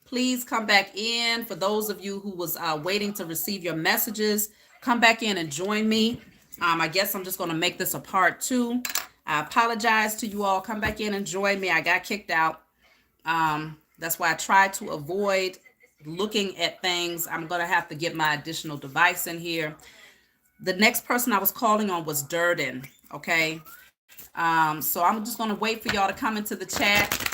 Please come back in. For those of you who was waiting to receive your messages, come back in and join me. I guess I'm just going to make this a part two. I apologize to you all. Come back in and join me. I got kicked out. That's why I try to avoid looking at things. I'm going to have to get my additional device in here. The next person I was calling on was Durden. Okay. So I'm just going to wait for y'all to come into the chat.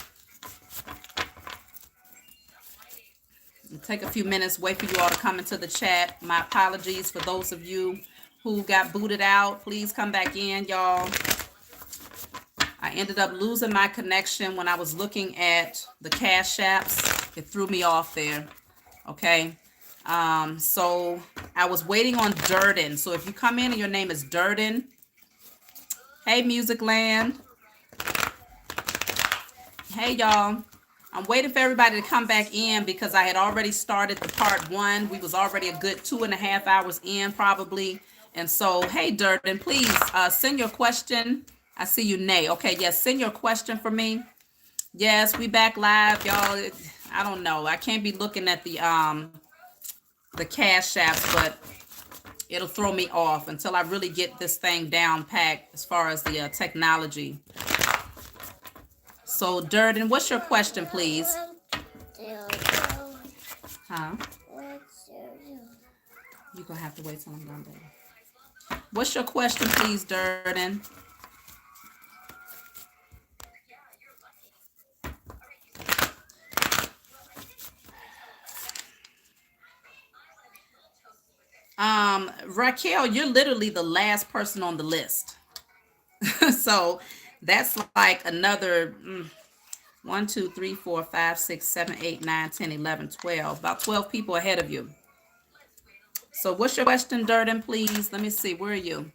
Take a few minutes, wait for you all to come into the chat. My apologies for those of you who got booted out. Please come back in, y'all. I ended up losing my connection when I was looking at the cash apps. It threw me off there. Okay. So I was waiting on Durden. So if you come in and your name is Durden, hey, Music Land. Hey, y'all. I'm waiting for everybody to come back in because I had already started the part one. We was already a good 2.5 hours in probably. And so, hey, Durden, please send your question. I see you, Nay. Okay, yes, send your question for me. Yes, we back live, y'all. I don't know. I can't be looking at the cash apps, but it'll throw me off until I really get this thing down packed as far as the technology. So, Durden, what's your question, please? Huh? You're going to have to wait till I'm done, baby. What's your question, please, Durden? Raquel, you're literally the last person on the list. So that's like another 1, 2, 3, 4, 5, 6, 7, 8, 9, 10, 11, 12. About 12 people ahead of you. So what's your question, Durden, please? Let me see. Where are you?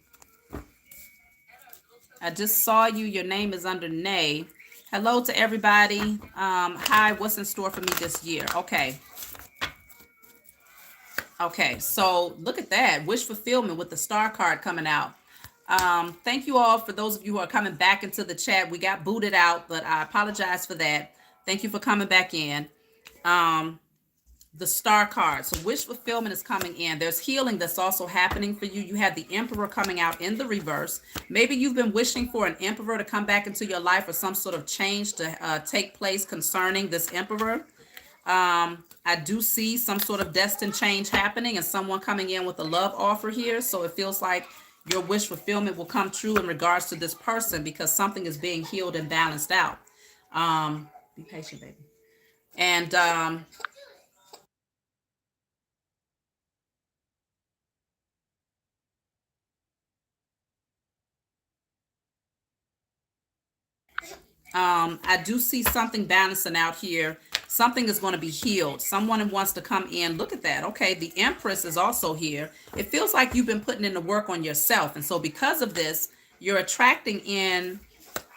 I just saw you. Your name is under Nay. Hello to everybody. Hi, what's in store for me this year? Okay. Okay, so look at that. Wish fulfillment with the star card coming out. Thank you all for those of you who are coming back into the chat. We got booted out, but I apologize for that. Thank you for coming back in. The star card. So wish fulfillment is coming in. There's healing that's also happening for you. You have the emperor coming out in the reverse. Maybe you've been wishing for an emperor to come back into your life or some sort of change to take place concerning this emperor. I do see some sort of destined change happening and someone coming in with a love offer here. So it feels like your wish fulfillment will come true in regards to this person because something is being healed and balanced out. Be patient, baby. And I do see something balancing out here. Something is going to be healed. Someone wants to come in. Look at that. Okay, the Empress is also here. It feels like you've been putting in the work on yourself. And so because of this, you're attracting in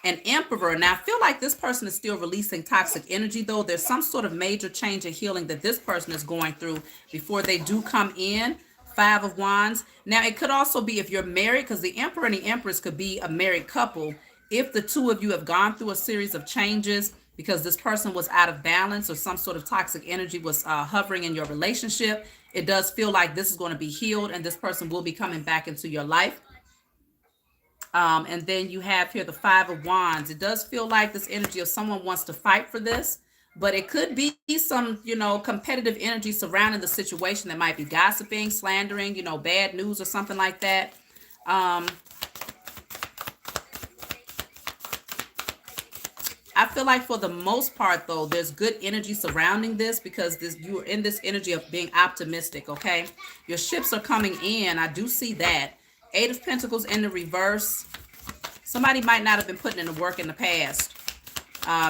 an emperor. Now, I feel like this person is still releasing toxic energy, though. There's some sort of major change and healing that this person is going through before they do come in. 5 of Wands. Now, it could also be if you're married, because the emperor and the empress could be a married couple. If the two of you have gone through a series of changes because this person was out of balance or some sort of toxic energy was hovering in your relationship, it does feel like this is going to be healed and this person will be coming back into your life. And then you have here the 5 of Wands. It does feel like this energy of someone wants to fight for this, but it could be some, competitive energy surrounding the situation that might be gossiping, slandering, bad news or something like that. I feel like for the most part, though, there's good energy surrounding this because you're in this energy of being optimistic, okay? Your ships are coming in. I do see that. 8 of Pentacles in the reverse. Somebody might not have been putting in the work in the past.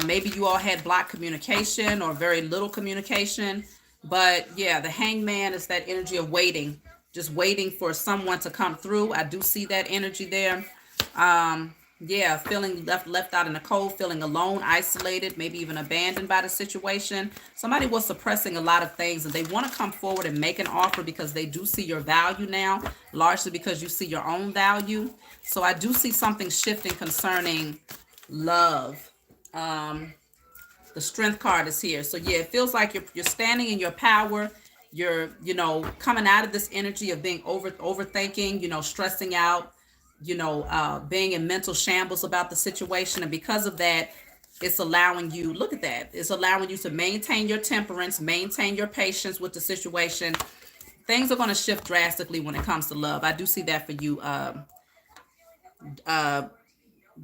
Maybe you all had blocked communication or very little communication. But, yeah, the Hangman is that energy of waiting. Just waiting for someone to come through. I do see that energy there. Yeah, feeling left out in the cold, feeling alone, isolated, maybe even abandoned by the situation. Somebody was suppressing a lot of things and they want to come forward and make an offer because they do see your value now, largely because you see your own value. So I do see something shifting concerning love. The strength card is here. So yeah, it feels like you're standing in your power. You're, coming out of this energy of being overthinking, stressing out, being in mental shambles about the situation. And because of that, it's allowing you, look at that, it's allowing you to maintain your temperance, maintain your patience with the situation. Things are going to shift drastically when it comes to love. I do see that for you, uh,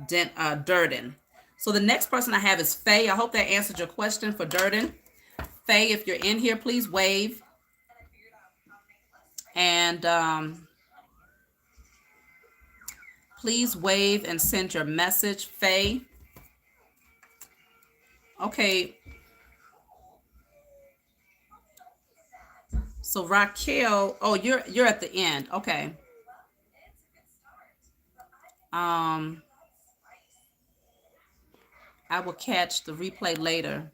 Durden. So the next person I have is Faye. I hope that answered your question for Durden. Faye, if you're in here, please wave. And please wave and send your message, Faye. Okay. So Raquel, oh, you're at the end. Okay. Um, I will catch the replay later.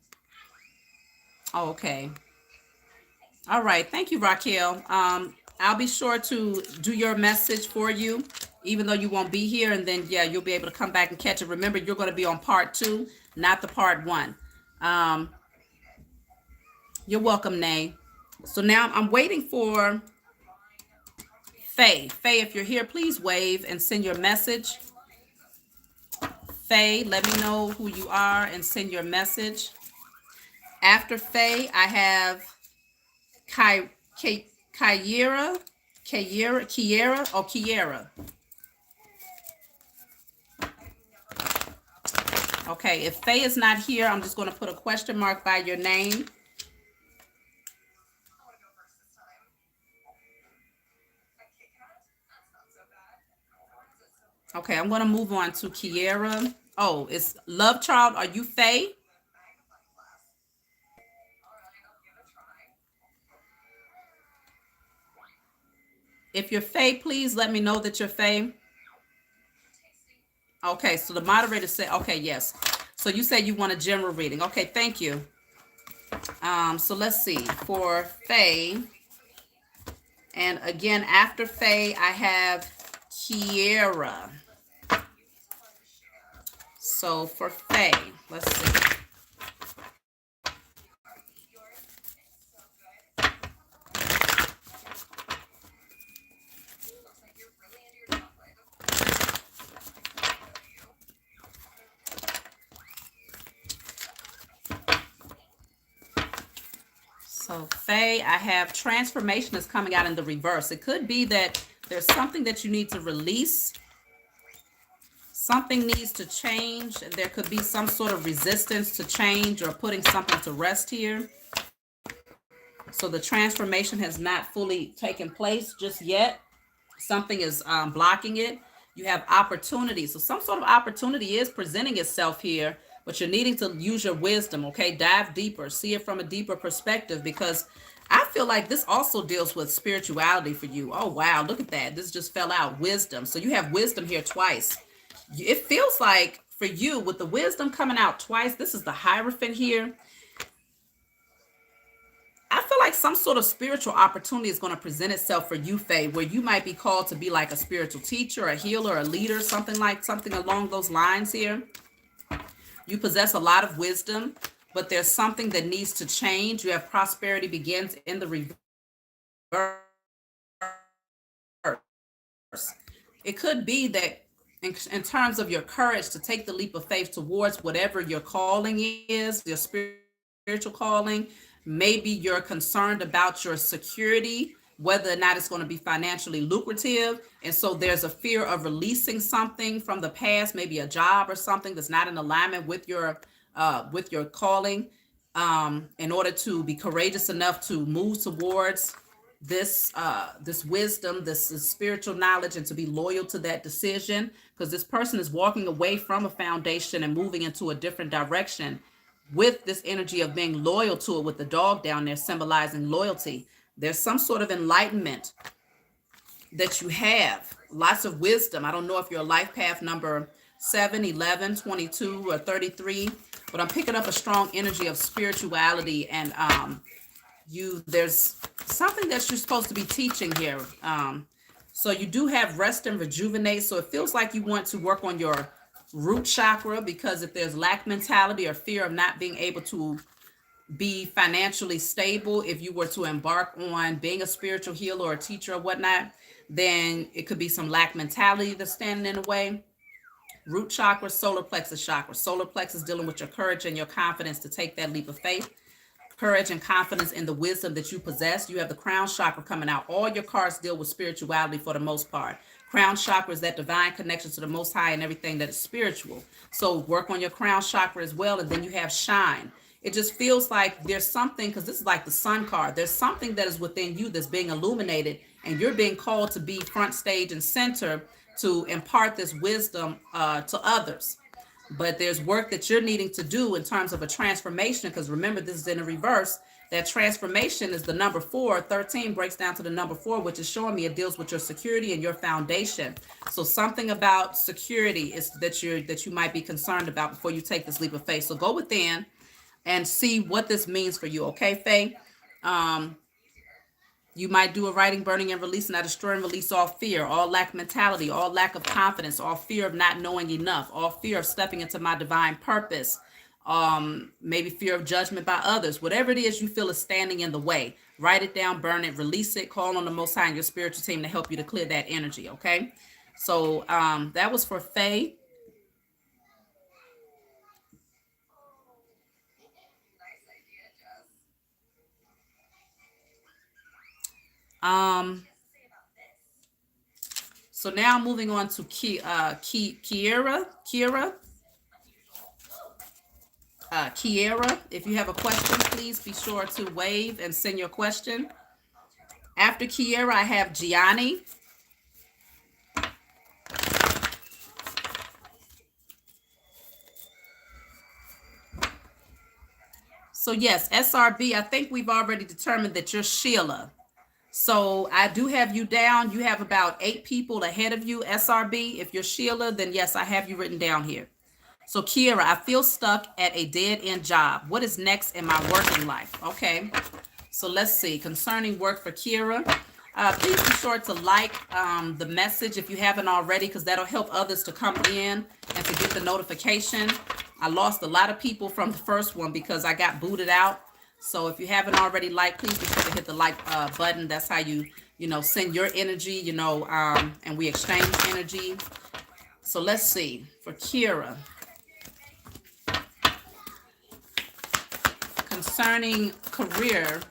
Oh, okay. All right. Thank you, Raquel. I'll be sure to do your message for you, even though you won't be here. And then, yeah, you'll be able to come back and catch it. Remember, you're going to be on part 2, not the part 1. You're welcome, Nay. So now I'm waiting for Faye. Faye, if you're here, please wave and send your message. Faye, let me know who you are and send your message. After Faye, I have Kiara. Okay, if Faye is not here, I'm just going to put a question mark by your name. Okay, I'm going to move on to Kiara. Oh, it's Love Child. Are you Faye? If you're Faye, please let me know that you're Faye. Okay, so the moderator said, okay, yes. So you said you want a general reading. Okay, thank you. So let's see. For Faye, and again, after Faye, I have Kiara. So for Faye, let's see. So Faye, I have transformation is coming out in the reverse. It could be that there's something that you need to release. Something needs to change. There could be some sort of resistance to change or putting something to rest here. So the transformation has not fully taken place just yet. Something is blocking it. You have opportunity. So some sort of opportunity is presenting itself here, but you're needing to use your wisdom, okay? Dive deeper, see it from a deeper perspective, because I feel like this also deals with spirituality for you. Oh, wow, look at that. This just fell out, wisdom. So you have wisdom here twice. It feels like for you, with the wisdom coming out twice, this is the Hierophant here. I feel like some sort of spiritual opportunity is going to present itself for you, Faye, where you might be called to be like a spiritual teacher, a healer, a leader, something along those lines here. You possess a lot of wisdom, but there's something that needs to change. You have prosperity begins in the reverse. It could be that in terms of your courage to take the leap of faith towards whatever your calling is, your spiritual calling, maybe you're concerned about your security, whether or not it's going to be financially lucrative. And so there's a fear of releasing something from the past, maybe a job or something that's not in alignment with your calling, in order to be courageous enough to move towards this wisdom, this spiritual knowledge, and to be loyal to that decision, because this person is walking away from a foundation and moving into a different direction with this energy of being loyal to it, with the dog down there symbolizing loyalty. There's some sort of enlightenment that you have, lots of wisdom. I don't know if you're life path number 7, 11, 22, or 33, but I'm picking up a strong energy of spirituality, and there's something that you're supposed to be teaching here. So you do have rest and rejuvenate. So it feels like you want to work on your Root chakra, because if there's lack mentality or fear of not being able to be financially stable, if you were to embark on being a spiritual healer or a teacher or whatnot, then it could be some lack mentality that's standing in the way. Root chakra, solar plexus chakra. Solar plexus dealing with your courage and your confidence to take that leap of faith. Courage and confidence in the wisdom that you possess. You have the crown chakra coming out. All your cards deal with spirituality for the most part. Crown chakra is that divine connection to the Most High and everything that is spiritual. So work on your crown chakra as well. And then you have shine. It just feels like there's something, because this is like the sun card. There's something that is within you that's being illuminated, and you're being called to be front stage and center to impart this wisdom to others. But there's work that you're needing to do in terms of a transformation, because remember, this is in a reverse. That transformation is the number 4. 13 breaks down to the number 4, which is showing me it deals with your security and your foundation. So something about security is that you might be concerned about before you take this leap of faith. So go within and see what this means for you. Okay, Faye? You might do a writing, burning, and releasing. I destroy and release all fear, all lack mentality, all lack of confidence, all fear of not knowing enough, all fear of stepping into my divine purpose, maybe fear of judgment by others. Whatever it is you feel is standing in the way, write it down, burn it, release it, call on the Most High and your spiritual team to help you to clear that energy, okay? So that was for Faye. So now moving on to Kiara. Kiara, if you have a question, please be sure to wave and send your question. After Kiara, I have Gianni. So yes, SRB, I think we've already determined that you're Sheila. So I do have you down. You have about 8 people ahead of you, SRB. If you're Sheila, then yes, I have you written down here. So Kiara, I feel stuck at a dead-end job. What is next in my working life? Okay, so let's see. Concerning work for Kiara, please be sure to like the message if you haven't already, because that'll help others to come in and to get the notification. I lost a lot of people from the first one because I got booted out. So if you haven't already liked, please be sure to hit the like button. That's how you send your energy, and we exchange energy. So let's see. For Kiara, concerning career,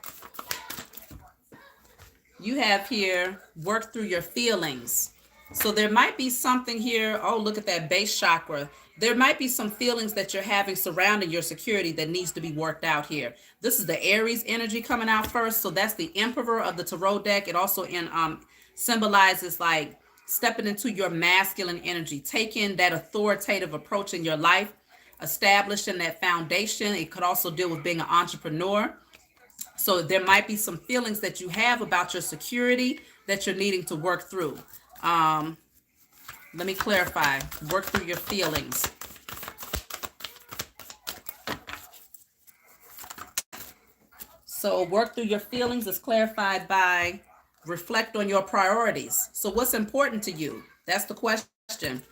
you have here, work through your feelings. So there might be something here. Oh, look at that base chakra. There might be some feelings that you're having surrounding your security that needs to be worked out here. This is the Aries energy coming out first. So that's the Emperor of the Tarot deck. It also symbolizes like stepping into your masculine energy, taking that authoritative approach in your life, establishing that foundation. It could also deal with being an entrepreneur. So there might be some feelings that you have about your security that you're needing to work through. Let me clarify. Work through your feelings. So work through your feelings is clarified by reflect on your priorities. So what's important to you? That's the question.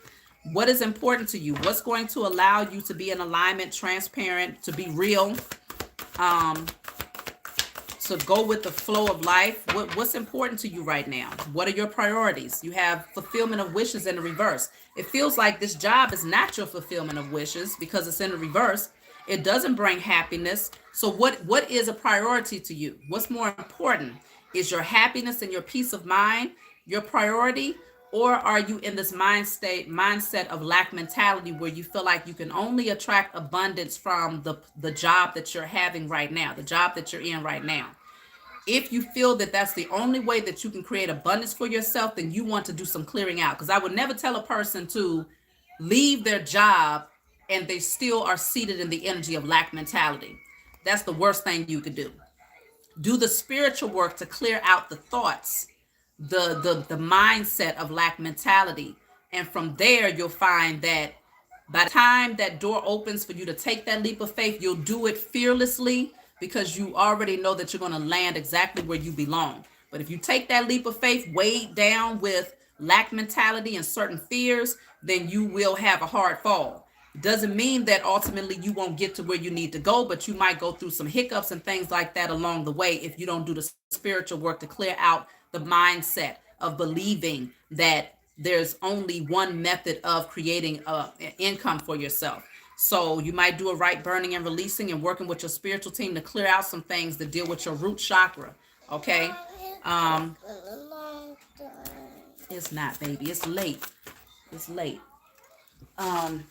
What is important to you? What's going to allow you to be in alignment, transparent, to be real, to go with the flow of life? What's important to you right now? What are your priorities? You have fulfillment of wishes in the reverse. It feels like this job is not your fulfillment of wishes because it's in the reverse. It doesn't bring happiness. So what is a priority to you? What's more important? Is your happiness and your peace of mind your priority? Or are you in this mindset of lack mentality where you feel like you can only attract abundance from the job that you're having right now, the job that you're in right now? If you feel that that's the only way that you can create abundance for yourself, then you want to do some clearing out. Because I would never tell a person to leave their job and they still are seated in the energy of lack mentality. That's the worst thing you could do. Do the spiritual work to clear out the thoughts, the mindset of lack mentality. And from there, you'll find that by the time that door opens for you to take that leap of faith, you'll do it fearlessly because you already know that you're going to land exactly where you belong. But if you take that leap of faith weighed down with lack mentality and certain fears, then you will have a hard fall. Doesn't mean that ultimately you won't get to where you need to go, but you might go through some hiccups and things like that along the way if you don't do the spiritual work to clear out the mindset of believing that there's only one method of creating income for yourself. So you might do a right burning and releasing and working with your spiritual team to clear out some things that deal with your root chakra. Okay. Um, it's not, baby. It's late. It's late. Um,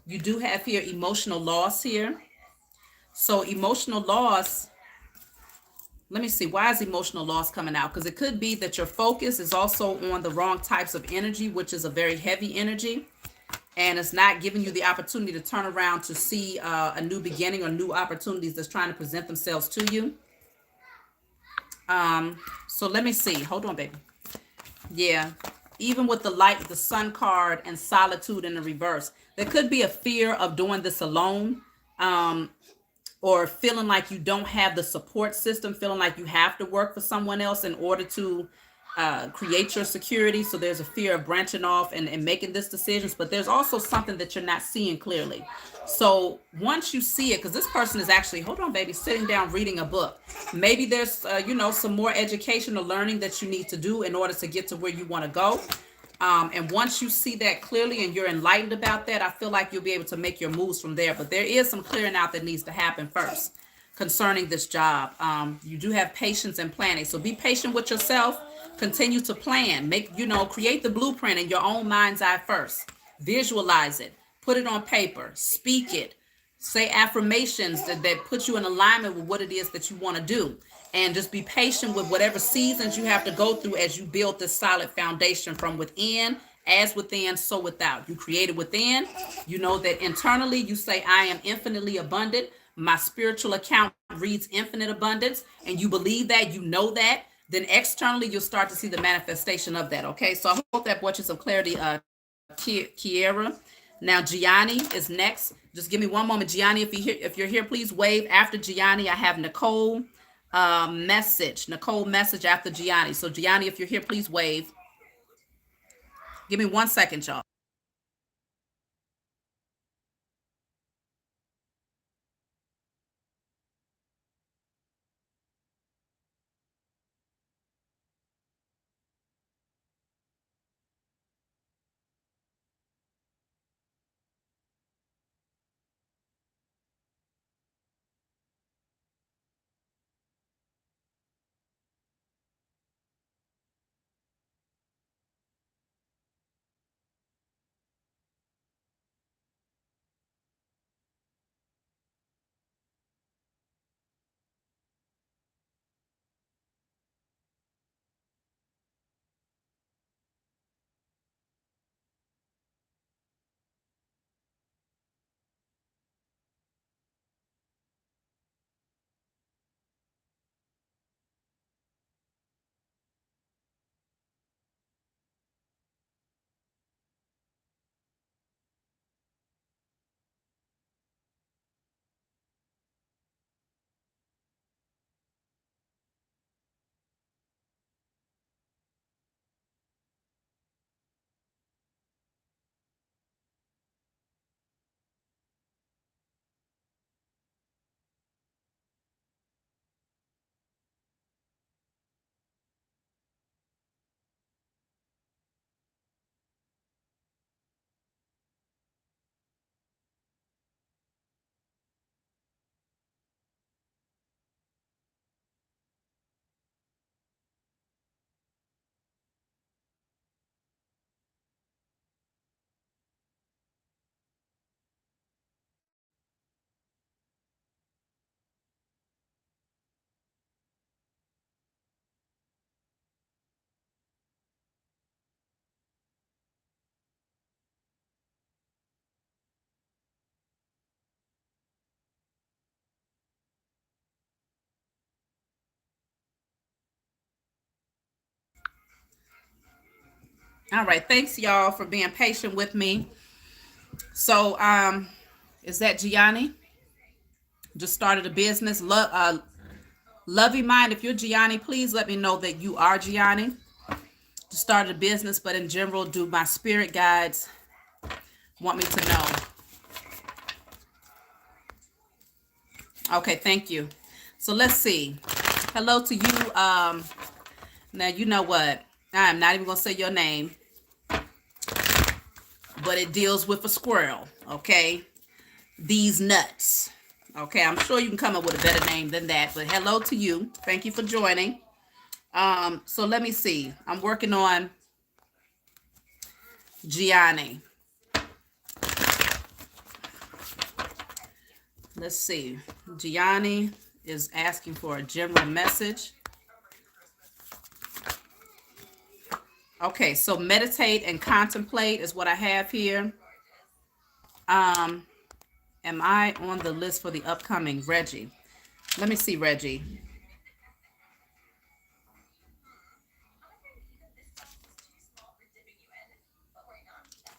you do have here emotional loss here. So emotional loss, let me see, why is emotional loss coming out? Because it could be that your focus is also on the wrong types of energy, which is a very heavy energy, and it's not giving you the opportunity to turn around to see a new beginning or new opportunities that's trying to present themselves to you. So let me see. Hold on, baby. Yeah. Even with the light, the sun card and solitude in the reverse, there could be a fear of doing this alone. Or feeling like you don't have the support system, feeling like you have to work for someone else in order to create your security. So there's a fear of branching off and making this decisions, but there's also something that you're not seeing clearly. So once you see it, because this person is actually, hold on, baby, sitting down reading a book. Maybe there's, some more education or learning that you need to do in order to get to where you want to go. And once you see that clearly and you're enlightened about that, I feel like you'll be able to make your moves from there. But there is some clearing out that needs to happen first concerning this job. You do have patience and planning. So be patient with yourself. Continue to plan. Create the blueprint in your own mind's eye first. Visualize it. Put it on paper. Speak it. Say affirmations that put you in alignment with what it is that you want to do. And just be patient with whatever seasons you have to go through as you build this solid foundation from within, as within, so without. You created within. You know that internally you say, I am infinitely abundant. My spiritual account reads infinite abundance. And you believe that, you know that. Then externally, you'll start to see the manifestation of that. Okay, so I hope that brought you some clarity, Kiara. Now Gianni is next. Just give me one moment, Gianni. If you're here, please wave. After Gianni, I have Nicole message. Nicole message after Gianni. So Gianni, if you're here, please wave. Give me 1 second, y'all. All right, thanks y'all for being patient with me. So is that Gianni? Just started a business. Lovey mind, if you're Gianni, please let me know that you are Gianni. to start a business, but in general, do my spirit guides want me to know? Okay, thank you. So let's see. Hello to you. Now, you know what? I'm not even going to say your name, but it deals with a squirrel, okay? These nuts. Okay, I'm sure you can come up with a better name than that, but hello to you. Thank you for joining. So let me see. I'm working on Gianni. Let's see. Gianni is asking for a general message. Okay, so meditate and contemplate is what I have here. Am I on the list for the upcoming Reggie? Let me see, Reggie.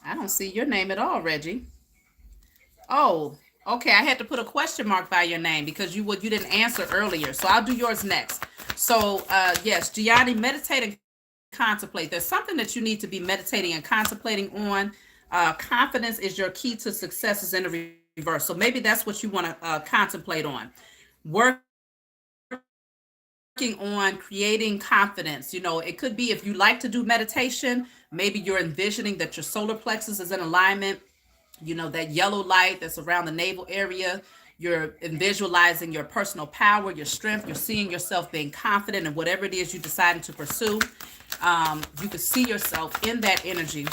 I don't see your name at all, Reggie. Oh, okay. I had to put a question mark by your name because you didn't answer earlier. So I'll do yours next. So yes, Gianni, meditate and contemplate. There's something that you need to be meditating and contemplating on. Confidence is your key to success is in the reverse. So maybe that's what you want to contemplate on. Working on creating confidence. You know, it could be if you like to do meditation, maybe you're envisioning that your solar plexus is in alignment. You know, that yellow light that's around the navel area. You're visualizing your personal power, your strength. You're seeing yourself being confident in whatever it is you decided to pursue. You could see yourself in that energy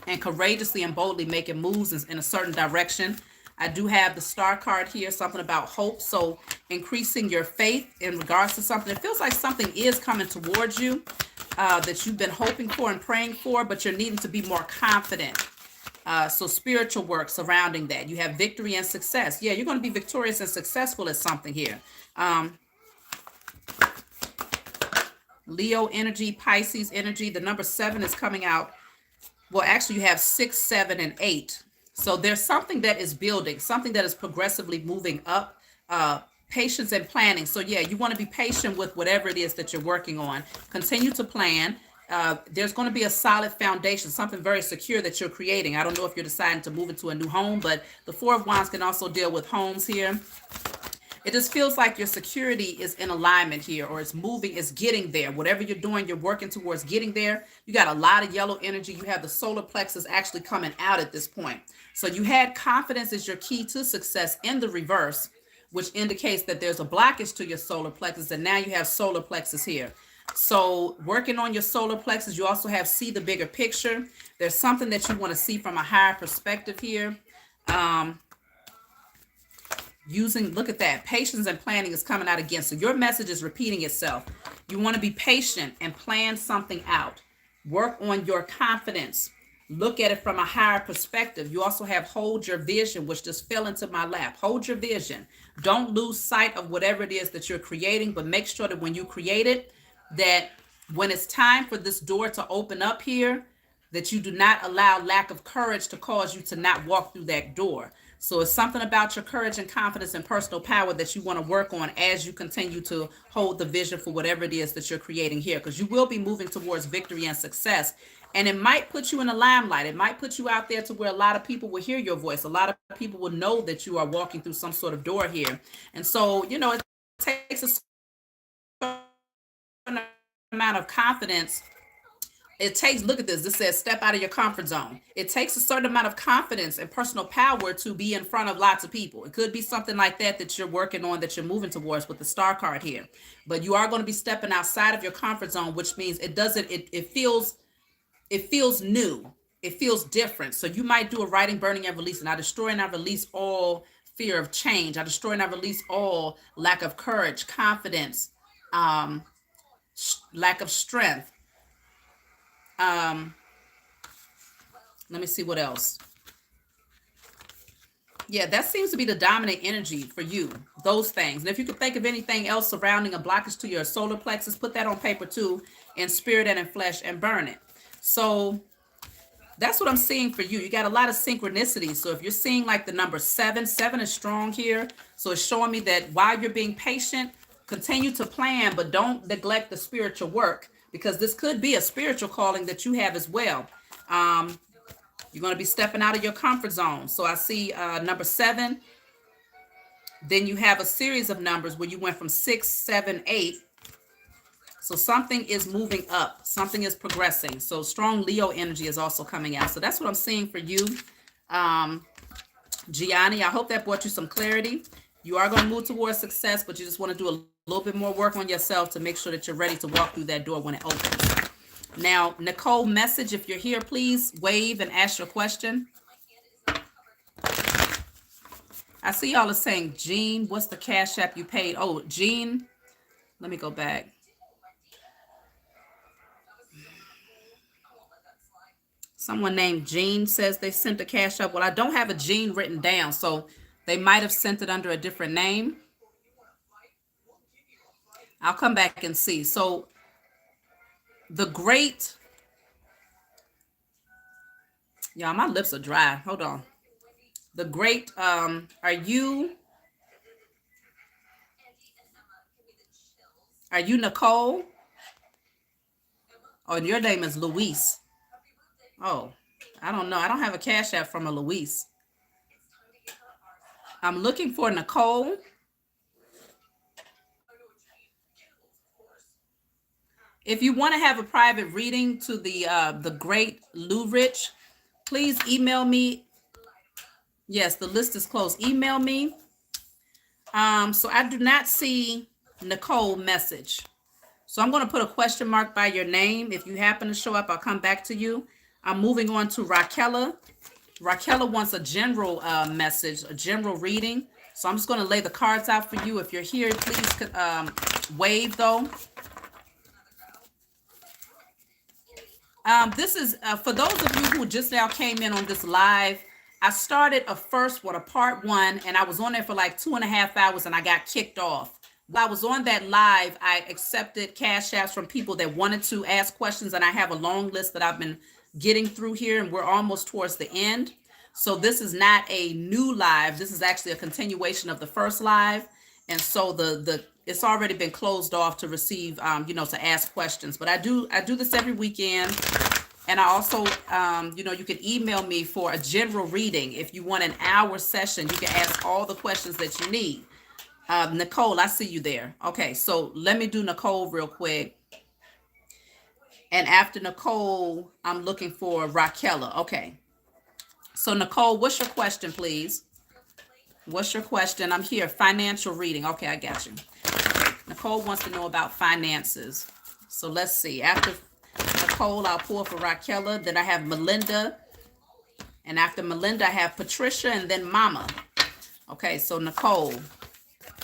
and courageously and boldly making moves in a certain direction. I do have the star card here, something about hope. So increasing your faith in regards to something. It feels like something is coming towards you that you've been hoping for and praying for, but you're needing to be more confident. So spiritual work surrounding that. You have victory and success. Yeah, you're going to be victorious and successful at something here. Leo energy, Pisces energy. The number 7 is coming out. Well, actually, you have 6, 7, and 8. So there's something that is building, something that is progressively moving up. Patience and planning. So yeah, you want to be patient with whatever it is that you're working on. Continue to plan. There's going to be a solid foundation, something very secure that you're creating. I don't know if you're deciding to move into a new home, but the 4 of Wands can also deal with homes here. It just feels like your security is in alignment here, or it's moving, it's getting there. Whatever you're doing, you're working towards getting there. You got a lot of yellow energy. You have the solar plexus actually coming out at this point. So you had confidence is your key to success in the reverse, which indicates that there's a blockage to your solar plexus, and now you have solar plexus here. So working on your solar plexus, you also have see the bigger picture. There's something that you want to see from a higher perspective here. Look at that, patience and planning is coming out again. So your message is repeating itself. You want to be patient and plan something out. Work on your confidence. Look at it from a higher perspective. You also have hold your vision, which just fell into my lap. Hold your vision. Don't lose sight of whatever it is that you're creating, but make sure that when you create it, that when it's time for this door to open up here, that you do not allow lack of courage to cause you to not walk through that door. So it's something about your courage and confidence and personal power that you want to work on as you continue to hold the vision for whatever it is that you're creating here, because you will be moving towards victory and success. And it might put you in the limelight. It might put you out there to where a lot of people will hear your voice. A lot of people will know that you are walking through some sort of door here. And so, you know, it takes a certain amount of confidence. Look at this. This says step out of your comfort zone. It takes a certain amount of confidence and personal power to be in front of lots of people. It could be something like that you're working on, that you're moving towards with the star card here. But you are going to be stepping outside of your comfort zone, which means it feels new. It feels different. So you might do a writing, burning, and release. And I destroy and I release all fear of change. I destroy and I release all lack of courage, confidence, lack of strength. Let me see what else. Yeah, that seems to be the dominant energy for you, those things. And if you could think of anything else surrounding a blockage to your solar plexus, put that on paper too, in spirit and in flesh, and burn it. So that's what I'm seeing for you. You got a lot of synchronicity. So if you're seeing like the number 7 is strong here. So it's showing me that while you're being patient, continue to plan, but don't neglect the spiritual work. because this could be a spiritual calling that you have as well. Um, you're going to be stepping out of your comfort zone. So I see number 7. Then you have a series of numbers where you went from 6, 7, 8. So something is moving up. Something is progressing. So strong Leo energy is also coming out. So that's what I'm seeing for you, Gianni. I hope that brought you some clarity. You are going to move towards success, but you just want to do a little bit more work on yourself to make sure that you're ready to walk through that door when it opens. Now, Nicole, message, if you're here, please wave and ask your question. I see y'all are saying, Jean, what's the cash app you paid? Oh, Jean, let me go back. Someone named Jean says they sent a cash app. Well, I don't have a Jean written down, so they might have sent it under a different name. I'll come back and see. So the great, yeah, my lips are dry. Hold on. The great, are you Nicole? Oh, and your name is Luis. Oh, I don't know. I don't have a cash app from a Luis. I'm looking for Nicole. If you want to have a private reading to the great Lou Rich, please email me. Yes, the list is closed. Email me. So I do not see Nicole message. So I'm going to put a question mark by your name. If you happen to show up, I'll come back to you. I'm moving on to Raquela. Raquela wants a general message, a general reading. So I'm just going to lay the cards out for you. If you're here, please wave though. This is for those of you who just now came in on this live. I started a part 1, and I was on there for like 2.5 hours, and I got kicked off. While I was on that live, I accepted cash apps from people that wanted to ask questions, and I have a long list that I've been getting through here, and we're almost towards the end. So this is not a new live. This is actually a continuation of the first live, and so the it's already been closed off to receive, to ask questions. But I do this every weekend. And I also, you can email me for a general reading. If you want an hour session, you can ask all the questions that you need. Nicole, I see you there. Okay, so let me do Nicole real quick. And after Nicole, I'm looking for Raquela. Okay. So Nicole, what's your question, please? What's your question? I'm here. Financial reading. Okay, I got you. Nicole wants to know about finances. So let's see. After Nicole, I'll pull for Raquela. Then I have Melinda. And after Melinda, I have Patricia and then Mama. Okay, so Nicole,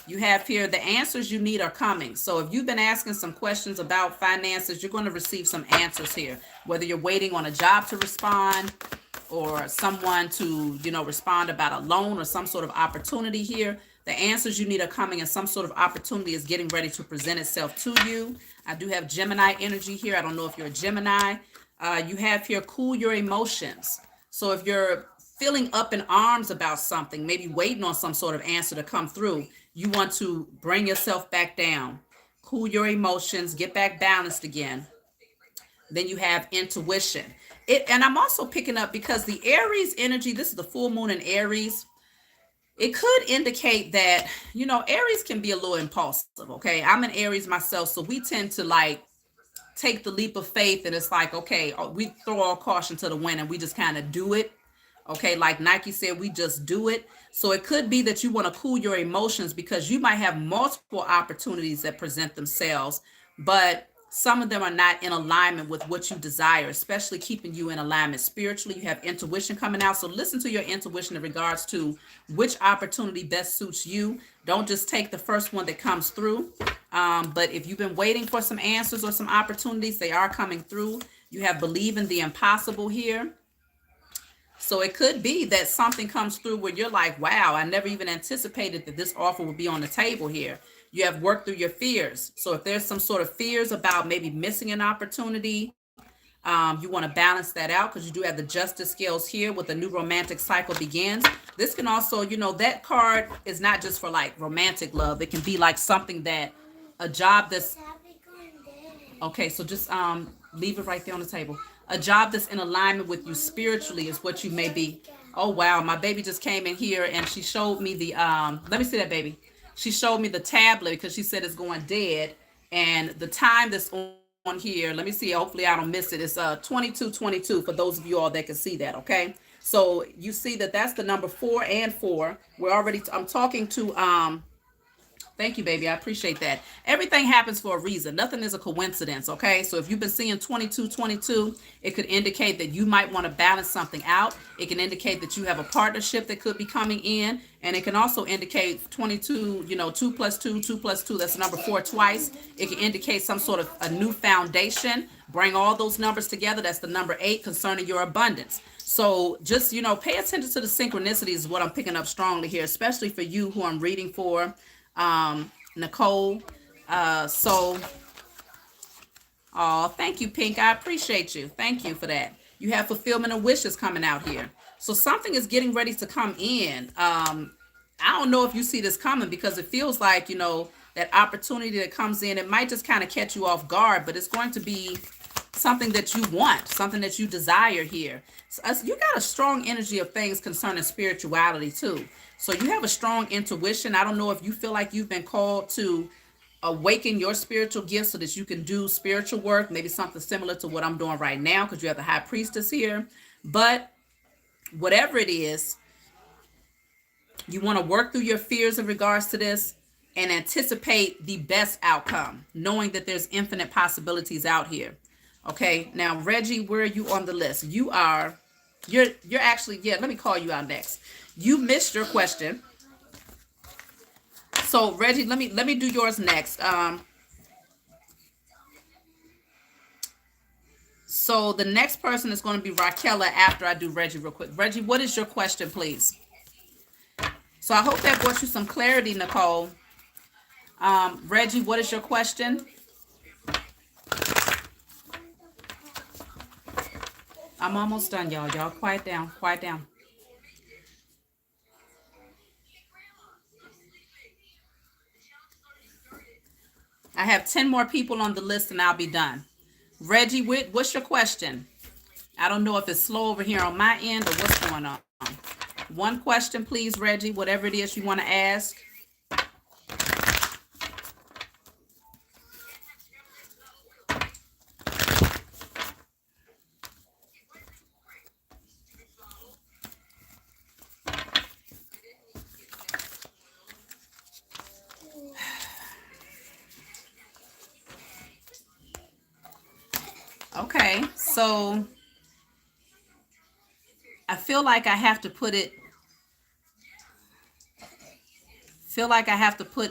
you have here the answers you need are coming. So if you've been asking some questions about finances, you're going to receive some answers here. Whether you're waiting on a job to respond or someone to, respond about a loan or some sort of opportunity here, the answers you need are coming and some sort of opportunity is getting ready to present itself to you. I do have Gemini energy here. I don't know if you're a Gemini. You have here cool your emotions. So if you're feeling up in arms about something, maybe waiting on some sort of answer to come through, you want to bring yourself back down, cool your emotions, get back balanced again. Then you have intuition. And I'm also picking up because the Aries energy, this is the full moon in Aries. It could indicate that, Aries can be a little impulsive. Okay. I'm an Aries myself. So we tend to take the leap of faith. And it's like, okay, we throw all caution to the wind and we just kind of do it. Okay. Like Nike said, we just do it. So it could be that you want to cool your emotions because you might have multiple opportunities that present themselves, but some of them are not in alignment with what you desire, especially keeping you in alignment spiritually. You have intuition coming out. So listen to your intuition in regards to which opportunity best suits you. Don't just take the first one that comes through. But if you've been waiting for some answers or some opportunities, they are coming through. You have believe in the impossible here. So it could be that something comes through where you're like, wow, I never even anticipated that this offer would be on the table here. You have worked through your fears. So if there's some sort of fears about maybe missing an opportunity, you want to balance that out because you do have the justice scales here with the new romantic cycle begins. This can also, that card is not just for romantic love. It can be like something that a job that's Okay, so just leave it right there on the table. A job that's in alignment with you spiritually is what you may be. Oh wow, my baby just came in here and she showed me the let me see that baby. She showed me the tablet because she said it's going dead, and the time that's on here, let me see, hopefully I don't miss it. It's 22:22 for those of you all that can see that, okay? So you see that that's the number 4 and 4. We're already I'm talking to Thank you, baby. I appreciate that. Everything happens for a reason. Nothing is a coincidence, okay? So if you've been seeing 22:22, it could indicate that you might want to balance something out. It can indicate that you have a partnership that could be coming in. And it can also indicate 22, 2 plus 2, 2 plus 2, that's the number 4 twice. It can indicate some sort of a new foundation. Bring all those numbers together. That's the number 8 concerning your abundance. So just, pay attention to the synchronicities is what I'm picking up strongly here, especially for you who I'm reading for. Nicole. So, oh, thank you, Pink. I appreciate you. Thank you for that. You have fulfillment of wishes coming out here. So something is getting ready to come in. I don't know if you see this coming because it feels like, that opportunity that comes in, it might just kind of catch you off guard, but it's going to be something that you want, something that you desire here. So you got a strong energy of things concerning spirituality too. So you have a strong intuition. I don't know if you feel like you've been called to awaken your spiritual gifts so that you can do spiritual work, maybe something similar to what I'm doing right now because you have the high priestess here. But whatever it is, you want to work through your fears in regards to this and anticipate the best outcome, knowing that there's infinite possibilities out here. Okay, now Reggie, where are you on the list? You're actually, yeah, let me call you out next. You missed your question. So Reggie, let me do yours next. So the next person is going to be Raquela after I do Reggie real quick. Reggie, what is your question, please? So I hope that brought you some clarity, Nicole. Reggie, what is your question? I'm almost done, y'all. Y'all quiet down, quiet down. I have 10 more people on the list and I'll be done. Reggie, what's your question? I don't know if it's slow over here on my end or what's going on. One question, please, Reggie, whatever it is you want to ask. Okay, so I feel like I have to put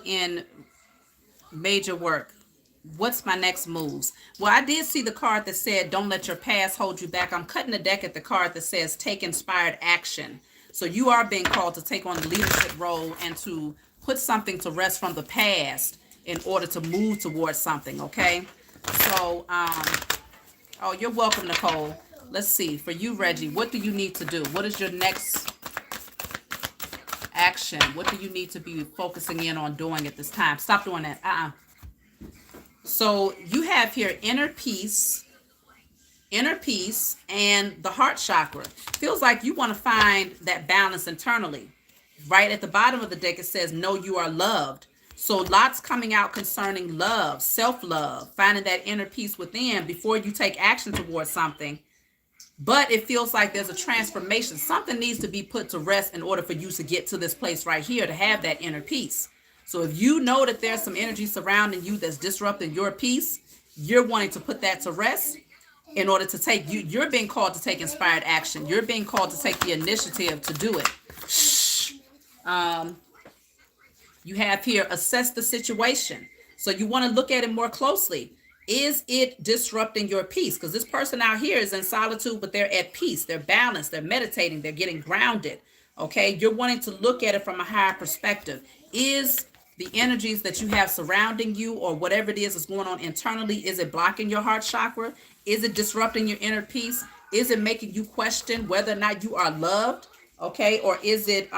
in major work. What's my next moves? Well, I did see the card that said, don't let your past hold you back. I'm cutting the deck at the card that says, take inspired action. So you are being called to take on the leadership role and to put something to rest from the past in order to move towards something, okay? So, oh, you're welcome, Nicole. Let's see. For you, Reggie, what do you need to do? What is your next action? What do you need to be focusing in on doing at this time? Stop doing that. So you have here inner peace, and the heart chakra. Feels like you want to find that balance internally. Right at the bottom of the deck, it says, know you are loved. So lots coming out concerning love, self-love, finding that inner peace within before you take action towards something. But it feels like there's a transformation. Something needs to be put to rest in order for you to get to this place right here to have that inner peace. So if you know that there's some energy surrounding you that's disrupting your peace, you're wanting to put that to rest in order to take you're being called to take inspired action. You're being called to take the initiative to do it. You have here, assess the situation. So you want to look at it more closely. Is it disrupting your peace? Because this person out here is in solitude, but they're at peace. They're balanced. They're meditating. They're getting grounded. Okay. You're wanting to look at it from a higher perspective. Is the energies that you have surrounding you or whatever it is that's going on internally, is it blocking your heart chakra? Is it disrupting your inner peace? Is it making you question whether or not you are loved? Okay. Or is it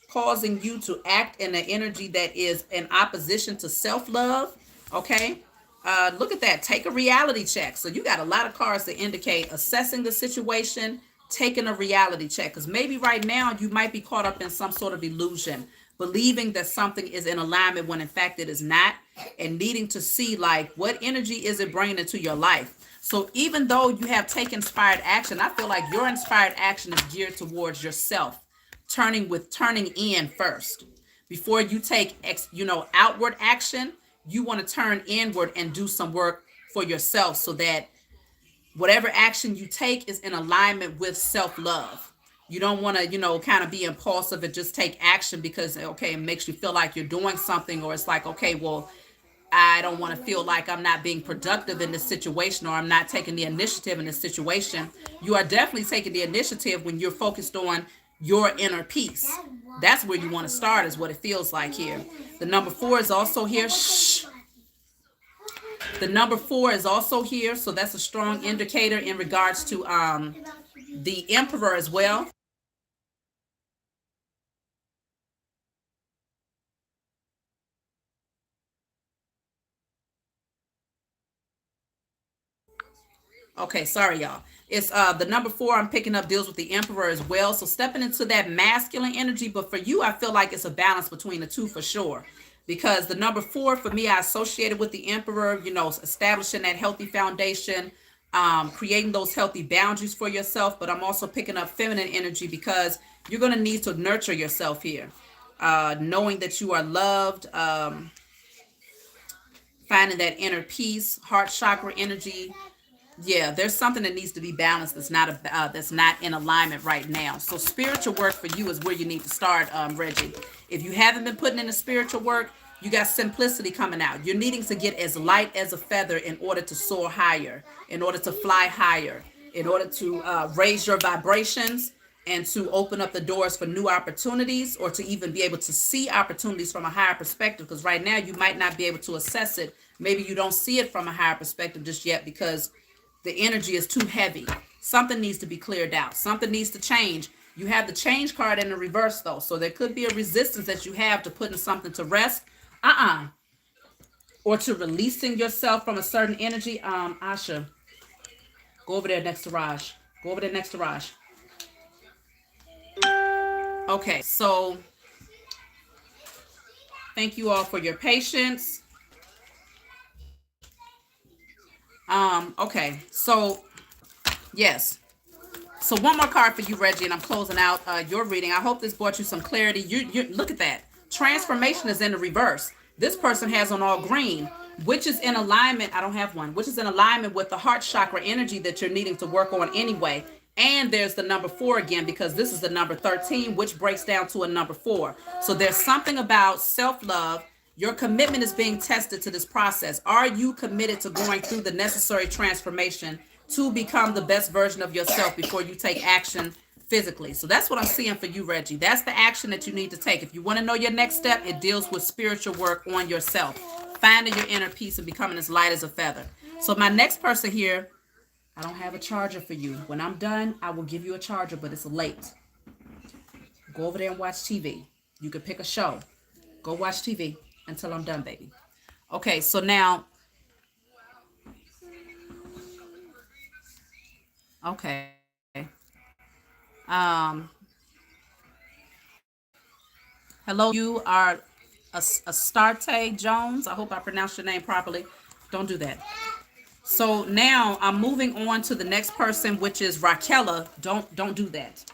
causing you to act in an energy that is in opposition to self-love? Okay. Look at that. Take a reality check. So you got a lot of cards that indicate assessing the situation, taking a reality check. Because maybe right now you might be caught up in some sort of illusion, believing that something is in alignment when in fact it is not, and needing to see like what energy is it bringing into your life. So even though you have taken inspired action, I feel like your inspired action is geared towards yourself, turning in first before you take outward action. You want to turn inward and do some work for yourself so that whatever action you take is in alignment with self-love. You don't want to kind of be impulsive and just take action because okay, it makes you feel like you're doing something, or it's like, okay, well, I don't want to feel like I'm not being productive in this situation, or I'm not taking the initiative in this situation. You are definitely taking the initiative when you're focused on your inner peace. That's where you want to start, is what it feels like here. The number 4 is also here. Shh. The number 4 is also here, so that's a strong indicator in regards to the Emperor as well. Okay, sorry, y'all. It's the number 4 I'm picking up deals with the Emperor as well. So stepping into that masculine energy, but for you, I feel like it's a balance between the two for sure. Because the number 4 for me, I associated with the Emperor, establishing that healthy foundation, creating those healthy boundaries for yourself. But I'm also picking up feminine energy because you're going to need to nurture yourself here. Knowing that you are loved, finding that inner peace, heart chakra energy. Yeah, there's something that needs to be balanced that's not in alignment right now. So spiritual work for you is where you need to start, Reggie. If you haven't been putting in the spiritual work, you got simplicity coming out. You're needing to get as light as a feather in order to soar higher, in order to fly higher, in order to raise your vibrations and to open up the doors for new opportunities, or to even be able to see opportunities from a higher perspective. Because right now you might not be able to assess it. Maybe you don't see it from a higher perspective just yet because the energy is too heavy. Something needs to be cleared out. Something needs to change. You have the change card in the reverse though. So there could be a resistance that you have to putting something to rest. Or to releasing yourself from a certain energy. Asha, go over there next to Raj. Go over there next to Raj. Okay, so thank you all for your patience. Okay, so yes. So one more card for you, Reggie, and I'm closing out your reading. I hope this brought you some clarity. You look at that. Transformation is in the reverse. This person has on all green, which is in alignment. I don't have one, which is in alignment with the heart chakra energy that you're needing to work on anyway. And there's the number 4 again, because this is the number 13, which breaks down to a number 4. So there's something about self-love. Your commitment is being tested to this process. Are you committed to going through the necessary transformation to become the best version of yourself before you take action physically? So that's what I'm seeing for you, Reggie. That's the action that you need to take. If you want to know your next step, it deals with spiritual work on yourself, finding your inner peace and becoming as light as a feather. So my next person here, I don't have a charger for you. When I'm done, I will give you a charger, but it's late. Go over there and watch TV. You could pick a show. Go watch TV until I'm done, baby. Okay, so now, okay. Um, Hello, you are Astarte Jones. I hope I pronounced your name properly. Don't do that. So now I'm moving on to the next person, which is Raquela. Don't do that.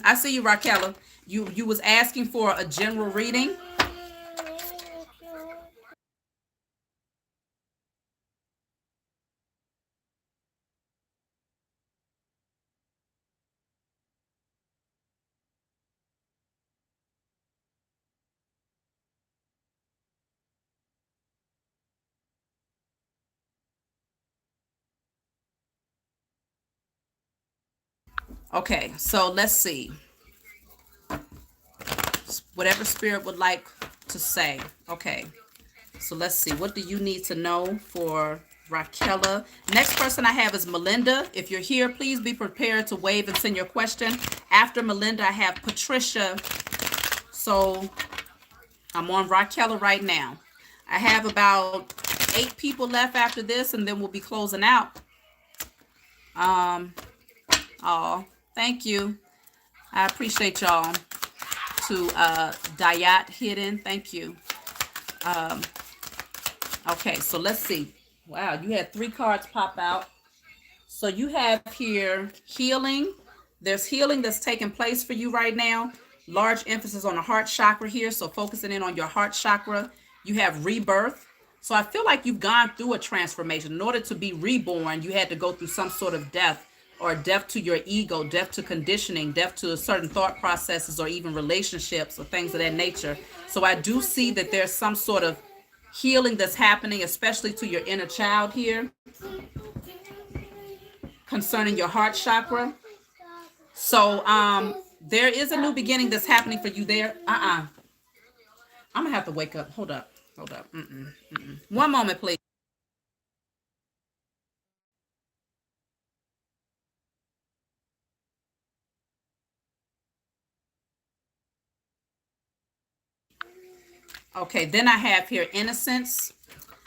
I see you, Raquela. You was asking for a general reading. Okay, so let's see. Whatever spirit would like to say. Okay, so let's see. What do you need to know for Raquela? Next person I have is Melinda. If you're here, please be prepared to wave and send your question. After Melinda, I have Patricia. So I'm on Raquela right now. I have about 8 people left after this, and then we'll be closing out. Oh, thank you. I appreciate y'all. To Dayat Hidden, thank you. Okay, so let's see. Wow, you had 3 cards pop out. So you have here healing. There's healing that's taking place for you right now. Large emphasis on the heart chakra here. So focusing in on your heart chakra. You have rebirth. So I feel like you've gone through a transformation. In order to be reborn, you had to go through some sort of death, or death to your ego, death to conditioning, death to certain thought processes, or even relationships or things of that nature. So I do see that there's some sort of healing that's happening, especially to your inner child here, concerning your heart chakra. So there is a new beginning that's happening for you there. I'm gonna have to wake up. Hold up. One moment, please. Okay, then I have here innocence.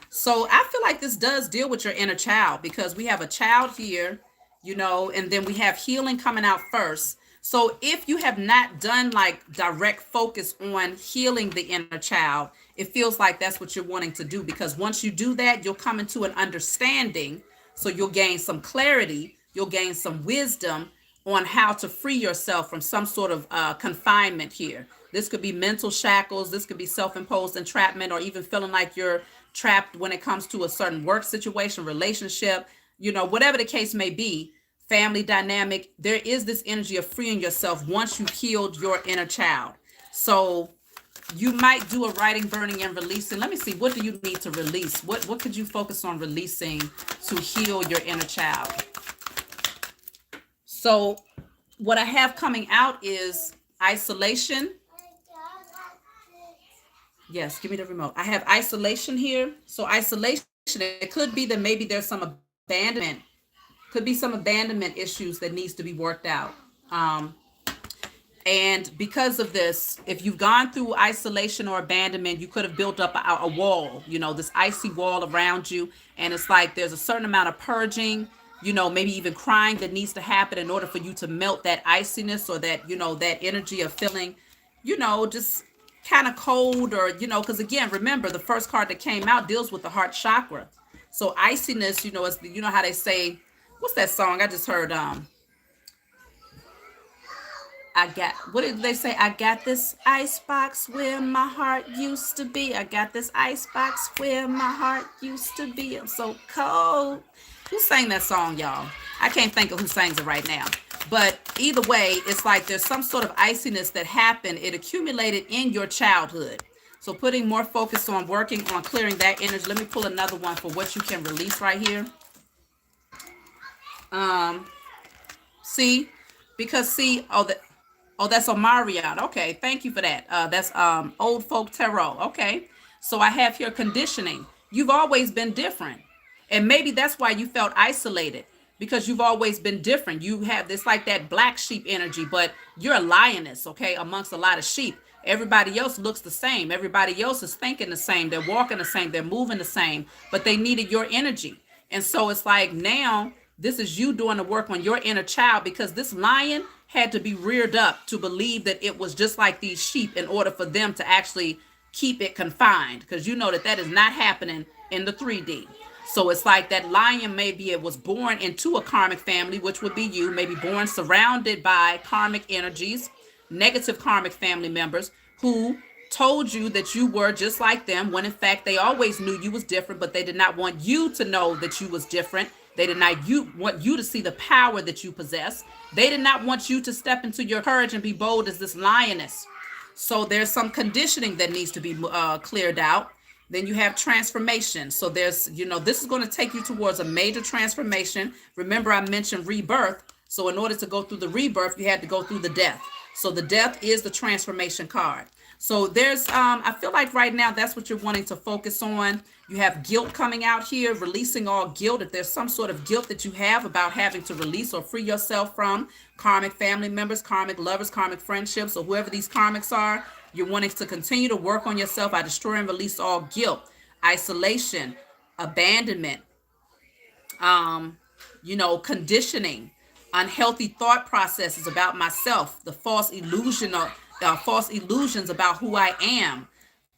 So I feel like this does deal with your inner child, because we have a child here, and then we have healing coming out first. So if you have not done like direct focus on healing the inner child, it feels like that's what you're wanting to do, because once you do that, you'll come into an understanding. So you'll gain some clarity, you'll gain some wisdom on how to free yourself from some sort of confinement here. This could be mental shackles, this could be self-imposed entrapment, or even feeling like you're trapped when it comes to a certain work situation, relationship, whatever the case may be, family dynamic. There is this energy of freeing yourself once you've healed your inner child. So you might do a writing, burning, and releasing. Let me see, what do you need to release? What could you focus on releasing to heal your inner child? So what I have coming out is isolation. Yes, give me the remote. I have isolation here. So isolation, it could be that maybe there's some abandonment. Could be some abandonment issues that needs to be worked out. And because of this, if you've gone through isolation or abandonment, you could have built up a wall, this icy wall around you. And it's like there's a certain amount of purging, maybe even crying that needs to happen in order for you to melt that iciness, or that, that energy of feeling, just kind of cold, or, because again, remember the first card that came out deals with the heart chakra. So iciness, is, how they say, what's that song I just heard? What did they say? I got this ice box where my heart used to be. I got this ice box where my heart used to be. I'm so cold. Who sang that song, y'all? I can't think of who sings it right now. But either way, it's like there's some sort of iciness that happened. It accumulated in your childhood. So putting more focus on working on clearing that energy. Let me pull another one for what you can release right here. See, because that's Omarion. Okay, thank you for that. That's Old Folk Tarot. Okay, so I have here conditioning. You've always been different, and maybe that's why you felt isolated, because you've always been different. You have this like that black sheep energy, but you're a lioness, okay, amongst a lot of sheep. Everybody else looks the same. Everybody else is thinking the same. They're walking the same. They're moving the same, but they needed your energy. And so it's like now this is you doing the work on your inner child, because this lion had to be reared up to believe that it was just like these sheep in order for them to actually keep it confined, because that is not happening in the 3D. So it's like that lion, maybe it was born into a karmic family, which would be you, maybe born surrounded by karmic energies, negative karmic family members who told you that you were just like them, when in fact they always knew you was different, but they did not want you to know that you was different. They did not want you to see the power that you possess. They did not want you to step into your courage and be bold as this lioness. So there's some conditioning that needs to be cleared out. Then you have transformation. So there's, this is going to take you towards a major transformation. Remember, I mentioned rebirth. So in order to go through the rebirth, you had to go through the death. So the death is the transformation card. So there's, I feel like right now that's what you're wanting to focus on. You have guilt coming out here, releasing all guilt. If there's some sort of guilt that you have about having to release or free yourself from karmic family members, karmic lovers, karmic friendships, or whoever these karmics are, you're wanting to continue to work on yourself by destroying and release all guilt. isolation, abandonment, conditioning, unhealthy thought processes about myself, the false illusions about who I am,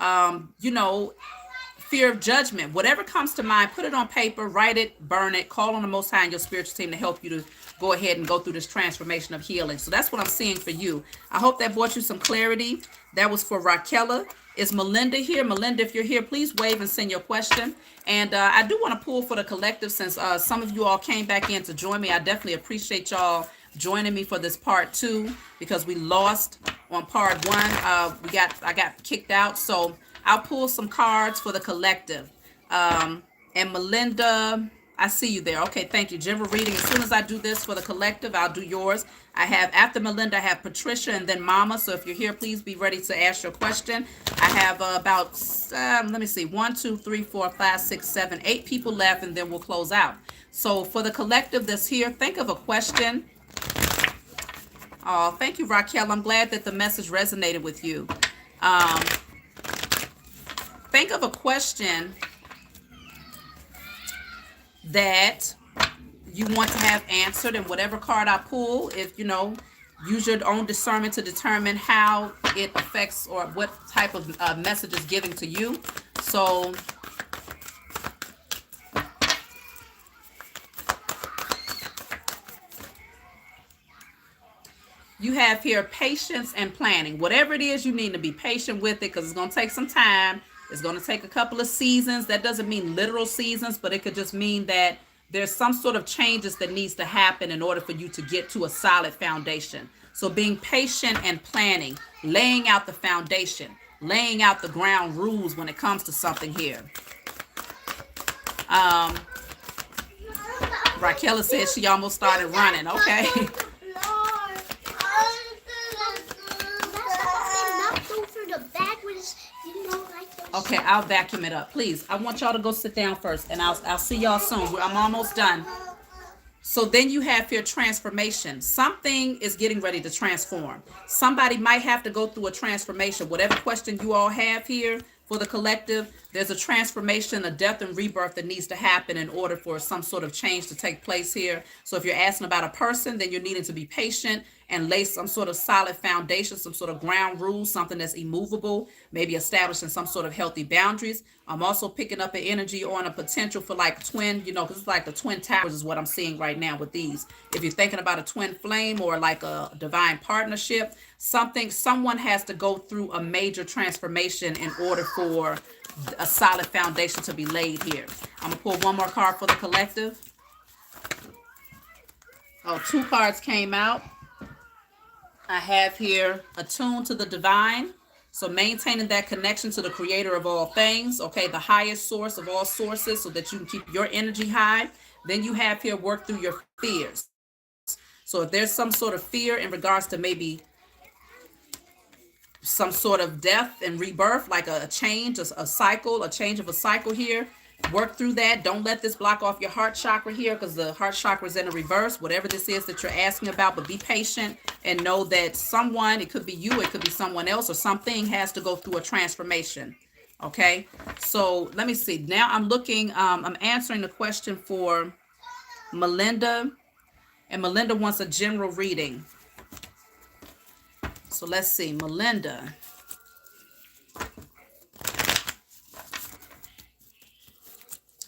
um, you know, fear of judgment, whatever comes to mind, put it on paper, write it, burn it, call on the Most High and your spiritual team to help you to go ahead and go through this transformation of healing. So that's what I'm seeing for you. I hope that brought you some clarity. That was for Raquela. Is Melinda here? Melinda, if you're here, please wave and send your question. And I do want to pull for the collective since some of you all came back in to join me. I definitely appreciate y'all joining me for this part 2 because we lost on part 1. I got kicked out. So I'll pull some cards for the collective. And Melinda, I see you there. Okay, thank you. General reading. As soon as I do this for the collective, I'll do yours. I have, after Melinda, I have Patricia and then Mama. So if you're here, please be ready to ask your question. I have about, let me see, 1, 2, 3, 4, 5, 6, 7, 8 people left, and then we'll close out. So for the collective that's here, think of a question. Oh, thank you, Raquel. I'm glad that the message resonated with you. Think of a question that you want to have answered, and whatever card I pull, if use your own discernment to determine how it affects or what type of message is giving to you. So you have here patience and planning. Whatever it is, you need to be patient with it because it's going to take some time. It's going to take a couple of seasons. That doesn't mean literal seasons, but it could just mean that there's some sort of changes that needs to happen in order for you to get to a solid foundation. So being patient and planning, laying out the foundation, laying out the ground rules when it comes to something here. Raquela says she almost started running. Okay. Okay, I'll vacuum it up, please. I want y'all to go sit down first, and I'll see y'all soon. I'm almost done. So then you have your transformation. Something is getting ready to transform. Somebody might have to go through a transformation. Whatever question you all have here for the collective, there's a transformation, a death and rebirth that needs to happen in order for some sort of change to take place here. So if you're asking about a person, then you're needing to be patient and lay some sort of solid foundation, some sort of ground rules, something that's immovable, maybe establishing some sort of healthy boundaries. I'm also picking up an energy on a potential for like twin, because it's like the twin towers is what I'm seeing right now with these. If you're thinking about a twin flame or like a divine partnership, someone has to go through a major transformation in order for a solid foundation to be laid here. I'm gonna pull one more card for the collective. Oh, 2 cards came out. I have here attuned to the divine. So maintaining that connection to the creator of all things, okay, the highest source of all sources, so that you can keep your energy high. Then you have here work through your fears. So if there's some sort of fear in regards to maybe some sort of death and rebirth, like a change, a cycle, a change of a cycle here, work through that. Don't let this block off your heart chakra here, because the heart chakra is in the reverse, whatever this is that you're asking about. But be patient and know that someone, it could be you, it could be someone else, or something has to go through a transformation. Okay, so let me see. Now I'm looking, I'm answering the question for Melinda, and Melinda wants a general reading. So let's see, Melinda.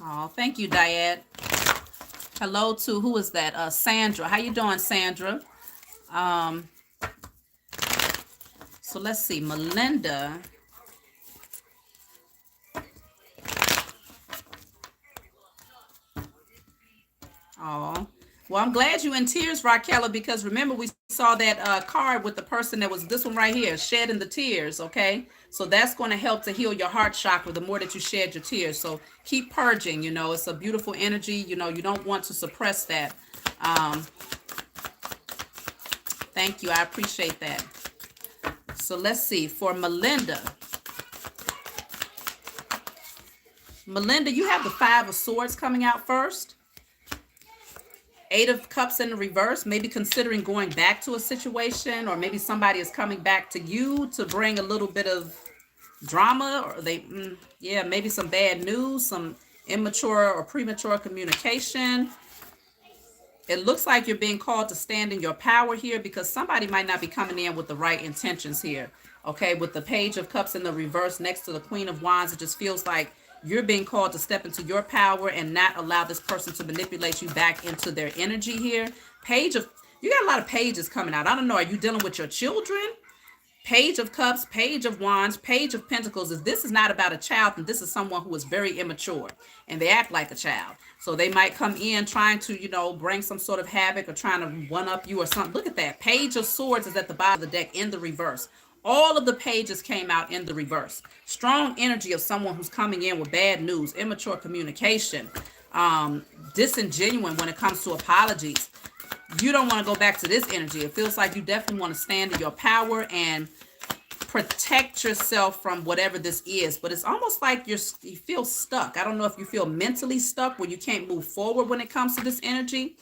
Oh, thank you, Diane. Hello to, who is that? Sandra. How you doing, Sandra? So let's see, Melinda. Oh, well, I'm glad you in tears, Raquela, because remember we saw that card with the person that was this one right here, shedding the tears, okay? So that's going to help to heal your heart chakra the more that you shed your tears. So keep purging, it's a beautiful energy. You don't want to suppress that. Thank you. I appreciate that. So let's see, for Melinda. Melinda, you have the 5 of Swords coming out first. 8 of Cups in the reverse, maybe considering going back to a situation, or maybe somebody is coming back to you to bring a little bit of, drama, or yeah, maybe some bad news, some immature or premature communication. It looks like you're being called to stand in your power here, because somebody might not be coming in with the right intentions here. Okay, with the Page of Cups in the reverse next to the Queen of Wands, it just feels like you're being called to step into your power and not allow this person to manipulate you back into their energy here. You got a lot of pages coming out. I don't know. Are you dealing with your children? Page of Cups, Page of Wands, Page of Pentacles. This is not about a child, and this is someone who is very immature and they act like a child. So they might come in trying to, bring some sort of havoc or trying to one up you or something. Look at that. Page of Swords is at the bottom of the deck in the reverse. All of the pages came out in the reverse. Strong energy of someone who's coming in with bad news, immature communication, disingenuine when it comes to apologies. You don't want to go back to this energy. It feels like you definitely want to stand in your power and protect yourself from whatever this is. But it's almost like you feel stuck. I don't know if you feel mentally stuck where you can't move forward when it comes to this energy.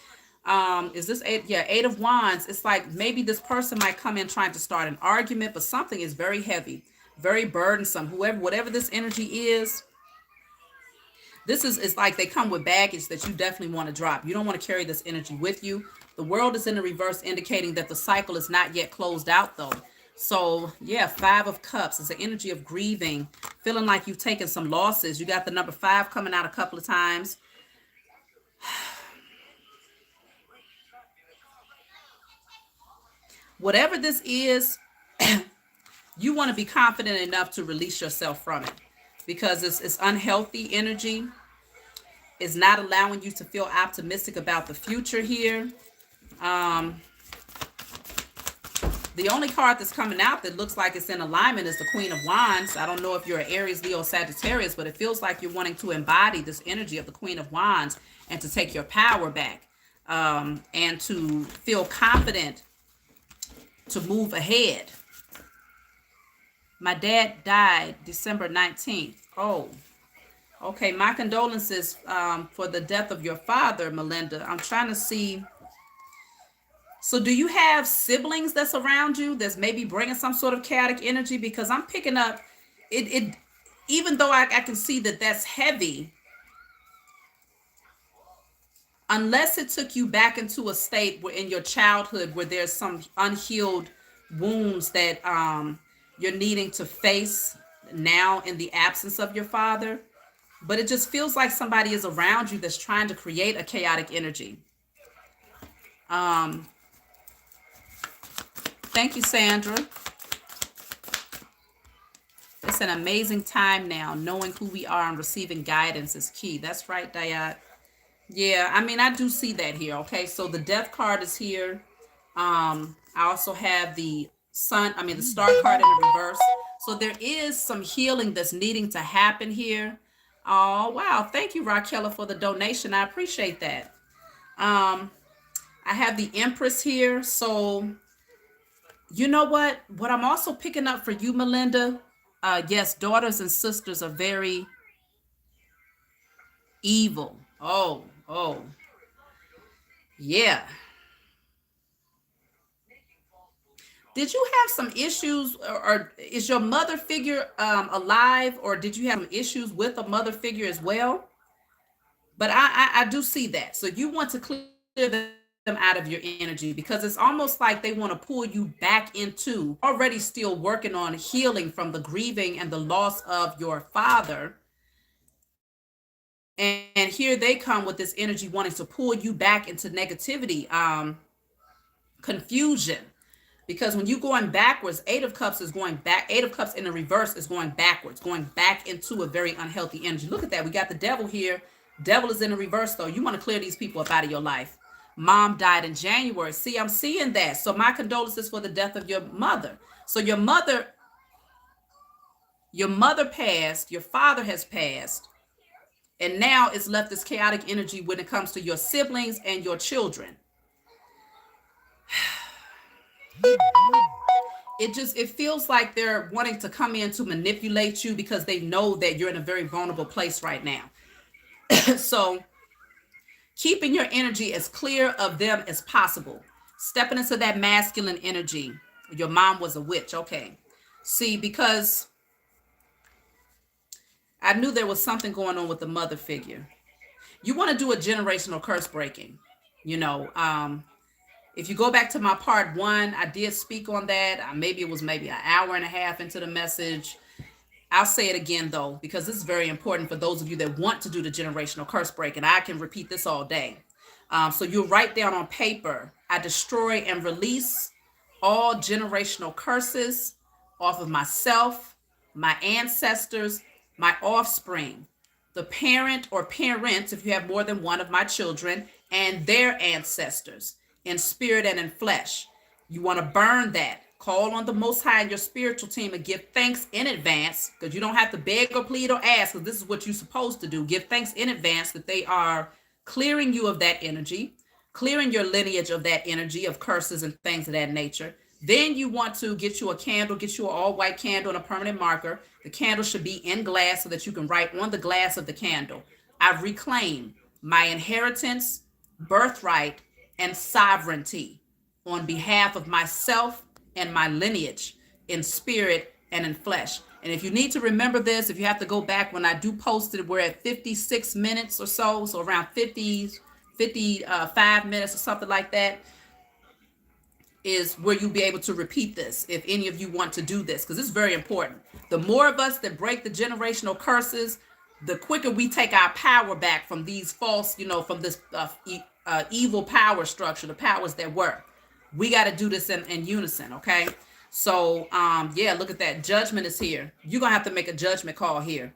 Is this eight? Yeah, Eight of Wands. It's like maybe this person might come in trying to start an argument, but something is very heavy, very burdensome. Whatever this energy is, it's like they come with baggage that you definitely want to drop. You don't want to carry this energy with you. The world is in the reverse, indicating that the cycle is not yet closed out, though. So, yeah, Five of Cups is an energy of grieving, feeling like you've taken some losses. You got the number 5 coming out a couple of times. Whatever this is, you want to be confident enough to release yourself from it, because it's unhealthy energy. It's not allowing you to feel optimistic about the future here. The only card that's coming out that looks like it's in alignment is the Queen of Wands. I don't know if you're an Aries, Leo, Sagittarius, but it feels like you're wanting to embody this energy of the Queen of Wands and to take your power back, and to feel confident to move ahead. My dad died December 19th. Oh, okay. My condolences for the death of your father, Melinda. I'm trying to see. So do you have siblings that's around you that's maybe bringing some sort of chaotic energy? Because I'm picking up it even though I can see that that's heavy, unless it took you back into a state where in your childhood where there's some unhealed wounds that you're needing to face now in the absence of your father. But it just feels like somebody is around you that's trying to create a chaotic energy. Thank you, Sandra. It's an amazing time now. Knowing who we are and receiving guidance is key. That's right, Dayat. Yeah, I mean, I do see that here. Okay, so the death card is here. I also have the the star card in the reverse. So there is some healing that's needing to happen here. Oh, wow. Thank you, Raquela, for the donation. I appreciate that. I have the Empress here. So you know what? What I'm also picking up for you, Melinda, yes, daughters and sisters are very evil. Oh, yeah. Did you have some issues, or is your mother figure alive, or did you have some issues with a mother figure as well? But I do see that. So you want to clear them out of your energy, because it's almost like they want to pull you back into already still working on healing from the grieving and the loss of your father. And here they come with this energy wanting to pull you back into negativity, confusion. Because when you're going backwards, Eight of Cups is going back. Eight of Cups in the reverse is going backwards, going back into a very unhealthy energy. Look at that. We got the Devil here. Devil is in the reverse, though. You want to clear these people up out of your life. Mom died in January. See, I'm seeing that. So my condolences for the death of your mother. So your mother passed, your father has passed, and now it's left this chaotic energy when it comes to your siblings and your children. It feels like they're wanting to come in to manipulate you because they know that you're in a very vulnerable place right now. So keeping your energy as clear of them as possible. Stepping into that masculine energy. Your mom was a witch. Okay. See, because I knew there was something going on with the mother figure. You want to do a generational curse breaking. You know, if you go back to my part one, I did speak on that. Maybe it was maybe an hour and a half into the message. I'll say it again though, because this is very important for those of you that want to do the generational curse break, and I can repeat this all day. So you'll write down on paper, I destroy and release all generational curses off of myself, my ancestors, my offspring, the parent or parents, if you have more than one of my children, and their ancestors in spirit and in flesh. You want to burn that. Call on the Most High and your spiritual team and give thanks in advance, because you don't have to beg or plead or ask, because this is what you're supposed to do. Give thanks in advance that they are clearing you of that energy, clearing your lineage of that energy of curses and things of that nature. Then you want to get you a candle, get you an all white candle and a permanent marker. The candle should be in glass so that you can write on the glass of the candle, I reclaim my inheritance, birthright, and sovereignty on behalf of myself and my lineage in spirit and in flesh. And if you need to remember this, if you have to go back, when I do post it, we're at 56 minutes or so around 55 minutes or something like that, is where you'll be able to repeat this if any of you want to do this, because it's very important. The more of us that break the generational curses, the quicker we take our power back from these false, from this evil power structure, the powers that were. We got to do this in unison, okay? So, yeah, look at that. Judgment is here. You're going to have to make a judgment call here.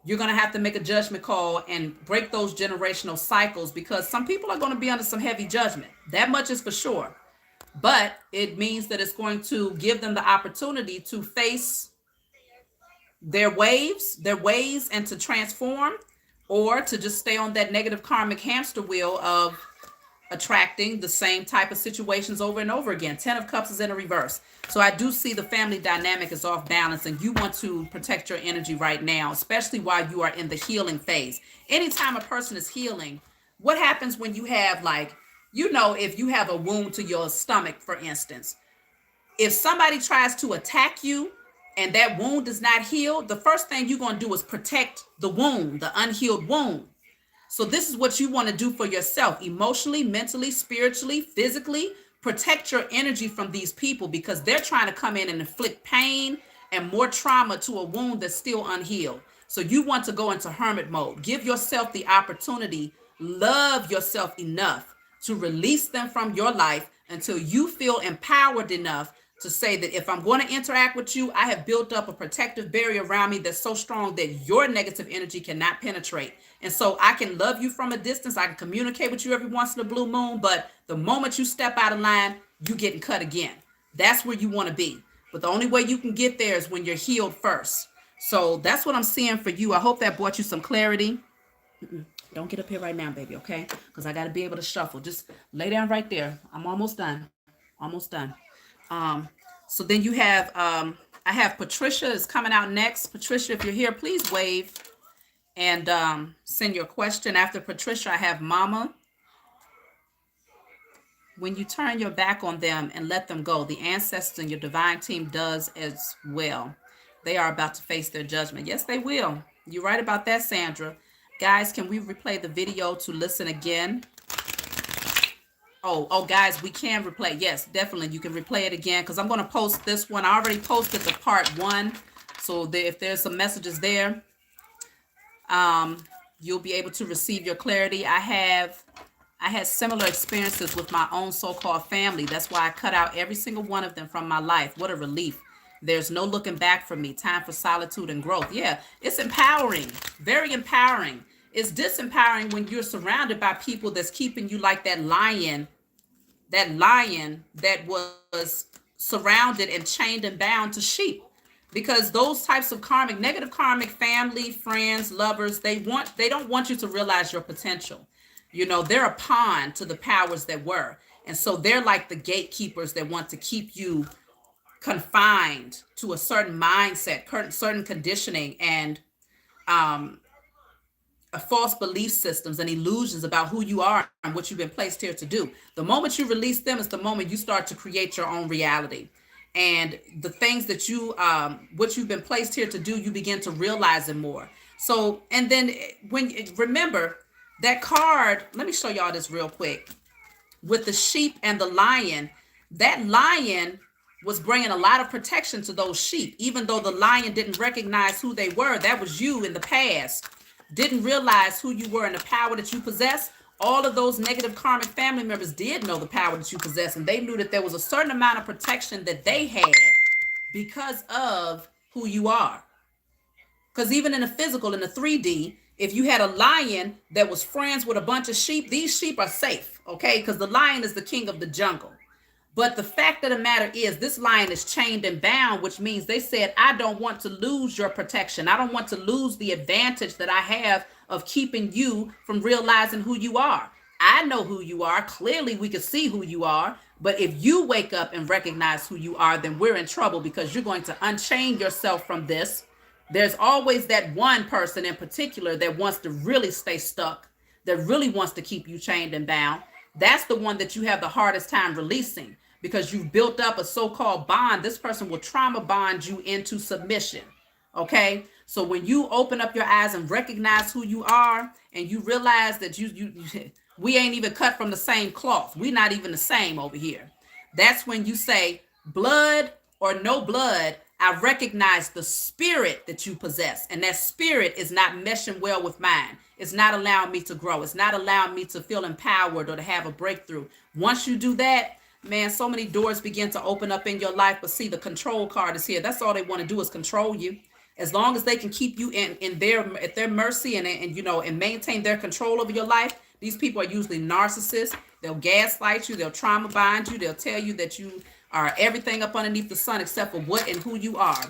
You're going to have to make a judgment call and break those generational cycles, because some people are going to be under some heavy judgment. That much is for sure. But it means that it's going to give them the opportunity to face their ways, and to transform, or to just stay on that negative karmic hamster wheel of attracting the same type of situations over and over again. 10 of Cups is in a reverse. So I do see the family dynamic is off balance, and you want to protect your energy right now, especially while you are in the healing phase. Anytime a person is healing, what happens when you have, like, if you have a wound to your stomach, for instance, if somebody tries to attack you and that wound is not healed, the first thing you're going to do is protect the wound, the unhealed wound. So this is what you want to do for yourself, emotionally, mentally, spiritually, physically. Protect your energy from these people, because they're trying to come in and inflict pain and more trauma to a wound that's still unhealed. So you want to go into hermit mode. Give yourself the opportunity, love yourself enough to release them from your life until you feel empowered enough to say that if I'm going to interact with you, I have built up a protective barrier around me that's so strong that your negative energy cannot penetrate. And so I can love you from a distance. I can communicate with you every once in a blue moon. But the moment you step out of line, you getting cut again. That's where you want to be. But the only way you can get there is when you're healed first. So that's what I'm seeing for you. I hope that brought you some clarity. Don't get up here right now, baby, okay? Because I got to be able to shuffle. Just lay down right there. I'm almost done. Almost done. So then you have, I have Patricia is coming out next. Patricia, if you're here, please wave and send your question. After Patricia, I have Mama. When you turn your back on them and let them go, the ancestors and your divine team does as well. They are about to face their judgment. Yes, they will. You're right about that, Sandra. Guys, can we replay the video to listen again? Oh, guys, we can replay. Yes, definitely. You can replay it again, because I'm going to post this one. I already posted the part one. So if there's some messages there, you'll be able to receive your clarity. I had similar experiences with my own so-called family. That's why I cut out every single one of them from my life. What a relief. There's no looking back for me. Time for solitude and growth. Yeah, it's empowering. Very empowering. It's disempowering when you're surrounded by people that's keeping you like that lion that was surrounded and chained and bound to sheep. Because those types of negative karmic family, friends, lovers, they don't want you to realize your potential. They're a pawn to the powers that were. And so they're like the gatekeepers that want to keep you confined to a certain mindset, certain conditioning, and false belief systems and illusions about who you are and what you've been placed here to do. The moment you release them is the moment you start to create your own reality. And the things that what you've been placed here to do, you begin to realize it more. So, and then remember that card, let me show y'all this real quick. With the sheep and the lion, that lion was bringing a lot of protection to those sheep, even though the lion didn't recognize who they were. That was you in the past. Didn't realize who you were and the power that you possess. All of those negative karmic family members did know the power that you possess, and they knew that there was a certain amount of protection that they had because of who you are. Because even in the physical, in the 3D, if you had a lion that was friends with a bunch of sheep, these sheep are safe, okay? Because the lion is the king of the jungle. But the fact of the matter is, this lion is chained and bound, which means they said, I don't want to lose your protection. I don't want to lose the advantage that I have of keeping you from realizing who you are. I know who you are. Clearly, we can see who you are. But if you wake up and recognize who you are, then we're in trouble because you're going to unchain yourself from this. There's always that one person in particular that wants to really stay stuck, that really wants to keep you chained and bound. That's the one that you have the hardest time releasing because you've built up a so-called bond. This person will trauma bond you into submission. Okay. So when you open up your eyes and recognize who you are and you realize that we ain't even cut from the same cloth. We're not even the same over here. That's when you say blood or no blood. I recognize the spirit that you possess, and that spirit is not meshing well with mine. It's not allowing me to grow. It's not allowing me to feel empowered or to have a breakthrough. Once you do that, man, so many doors begin to open up in your life. But see, the control card is here. That's all they want to do is control you. As long as they can keep you in their at their mercy and maintain their control over your life. These people are usually narcissists. They'll gaslight you. They'll trauma bind you. They'll tell you that you are everything up underneath the sun except for what and who you are.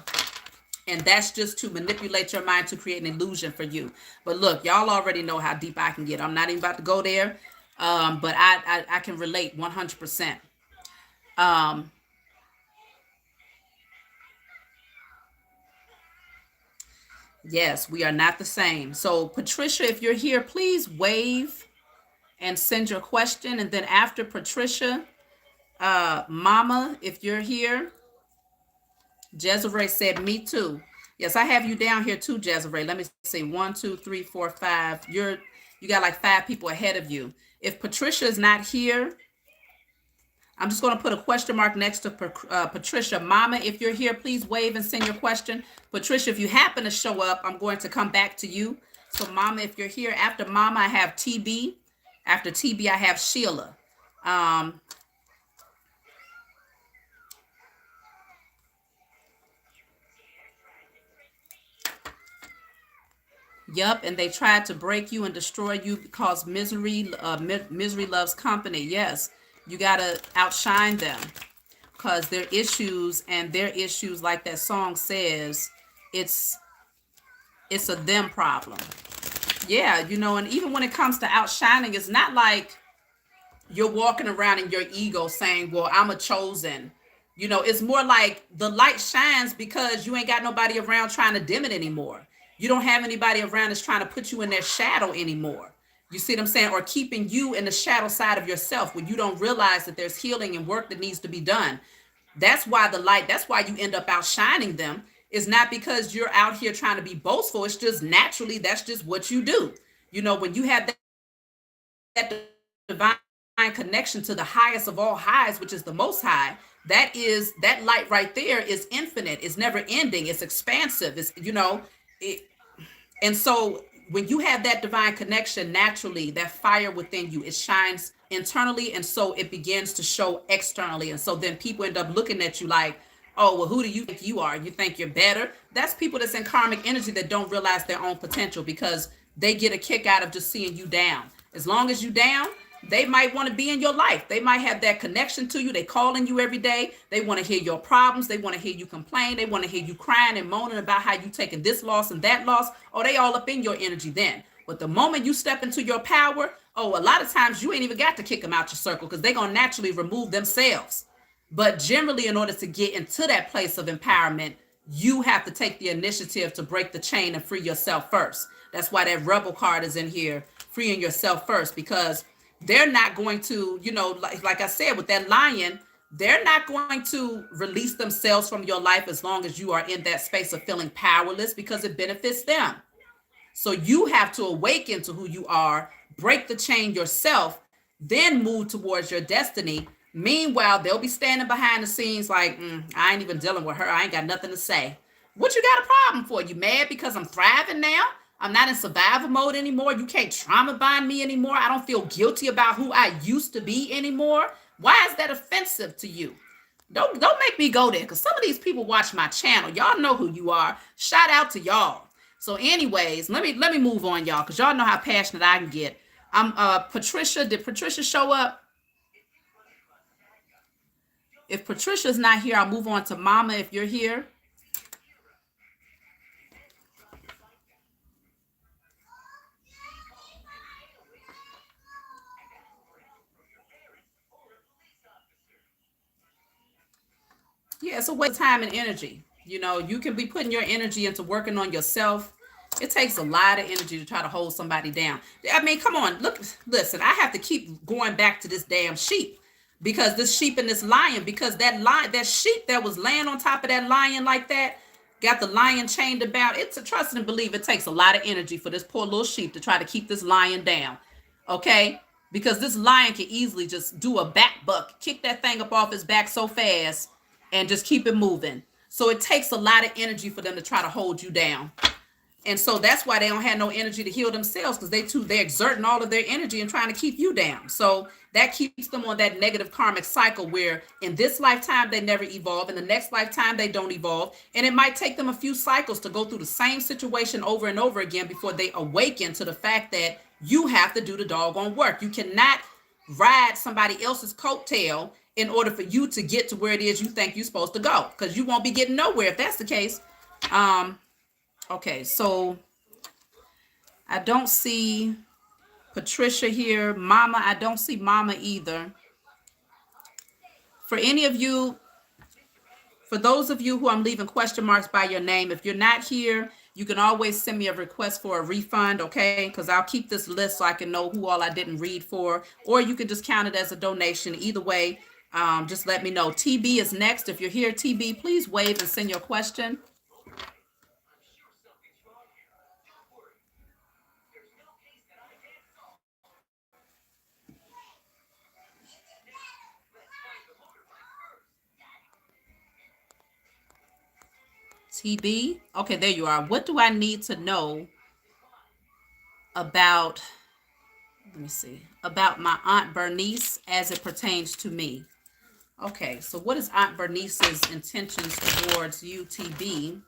And that's just to manipulate your mind to create an illusion for you. But look, y'all already know how deep I can get. I'm not even about to go there. But I can relate 100%. Yes, we are not the same. So Patricia, if you're here, please wave and send your question. And then after Patricia, Mama, if you're here, Desiree said, me too. Yes, I have you down here too, Desiree. Let me see. 1, 2, 3, 4, 5. You got like 5 people ahead of you. If Patricia is not here, I'm just going to put a question mark next to Patricia. Mama, if you're here, please wave and send your question. Patricia, if you happen to show up, I'm going to come back to you. So Mama, if you're here, after Mama, I have TB. After TB, I have Sheila. Yup, and they tried to break you and destroy you because misery loves company. Yes, you gotta outshine them because their issues like that song says, it's a them problem. Yeah, and even when it comes to outshining, it's not like you're walking around in your ego saying, well, I'm a chosen. It's more like the light shines because you ain't got nobody around trying to dim it anymore. You don't have anybody around that's trying to put you in their shadow anymore. You see what I'm saying? Or keeping you in the shadow side of yourself when you don't realize that there's healing and work that needs to be done. That's why that's why you end up outshining them. It's not because you're out here trying to be boastful. It's just naturally, that's just what you do. When you have that divine connection to the highest of all highs, which is the most high, that light right there is infinite. It's never ending. It's expansive. And so when you have that divine connection, naturally, that fire within you, it shines internally. And so it begins to show externally. And so then people end up looking at you like, oh, well, who do you think you are? You think you're better? That's people that's in karmic energy that don't realize their own potential because they get a kick out of just seeing you down. As long as you down, they might want to be in your life. They might have that connection to you. They calling you every day. They want to hear your problems. They want to hear you complain. They want to hear you crying and moaning about how you taking this loss and that loss. Oh, they all up in your energy then. But the moment you step into your power, a lot of times you ain't even got to kick them out your circle because they're going to naturally remove themselves. But generally, in order to get into that place of empowerment, you have to take the initiative to break the chain and free yourself first. That's why that rebel card is in here, freeing yourself first, because they're not going to, like I said, with that lion, they're not going to release themselves from your life as long as you are in that space of feeling powerless because it benefits them. So you have to awaken to who you are, break the chain yourself, then move towards your destiny. Meanwhile, they'll be standing behind the scenes like, I ain't even dealing with her. I ain't got nothing to say. What you got a problem for? You mad because I'm thriving now? I'm not in survival mode anymore. You can't trauma bond me anymore. I don't feel guilty about who I used to be anymore. Why is that offensive to you? Don't make me go there, because some of these people watch my channel. Y'all know who you are. Shout out to y'all. So anyways, let me move on, y'all, because y'all know how passionate I can get. I'm Patricia. Did Patricia show up? If Patricia's not here, I'll move on to Mama if you're here. Yeah, it's a waste of time and energy. You know, you can be putting your energy into working on yourself. It takes a lot of energy to try to hold somebody down. I mean, come on, look, listen, I have to keep going back to this damn sheep, because this sheep and this lion, because that sheep that was laying on top of that lion like that, got the lion chained about. It's a trust and believe. It takes a lot of energy for this poor little sheep to try to keep this lion down. Okay? Because this lion can easily just do a back buck, kick that thing up off his back so fast and just keep it moving. So it takes a lot of energy for them to try to hold you down. And so that's why they don't have no energy to heal themselves, because they're exerting all of their energy and trying to keep you down. So that keeps them on that negative karmic cycle where in this lifetime they never evolve, in the next lifetime they don't evolve, and it might take them a few cycles to go through the same situation over and over again before they awaken to the fact that you have to do the doggone work. You cannot ride somebody else's coattail in order for you to get to where it is you think you're supposed to go, because you won't be getting nowhere if that's the case. Okay, so I don't see Patricia here. Mama, I don't see Mama either. For any of you, for those of you who I'm leaving question marks by your name, if you're not here, you can always send me a request for a refund, okay? Because I'll keep this list so I can know who all I didn't read for, or you can just count it as a donation. Either way, just let me know. TB is next. If you're here, TB, please wave and send your question. TB. Okay, there you are. What do I need to know about, let me see, about my Aunt Bernice as it pertains to me? Okay, so what is Aunt Bernice's intentions towards you, TB?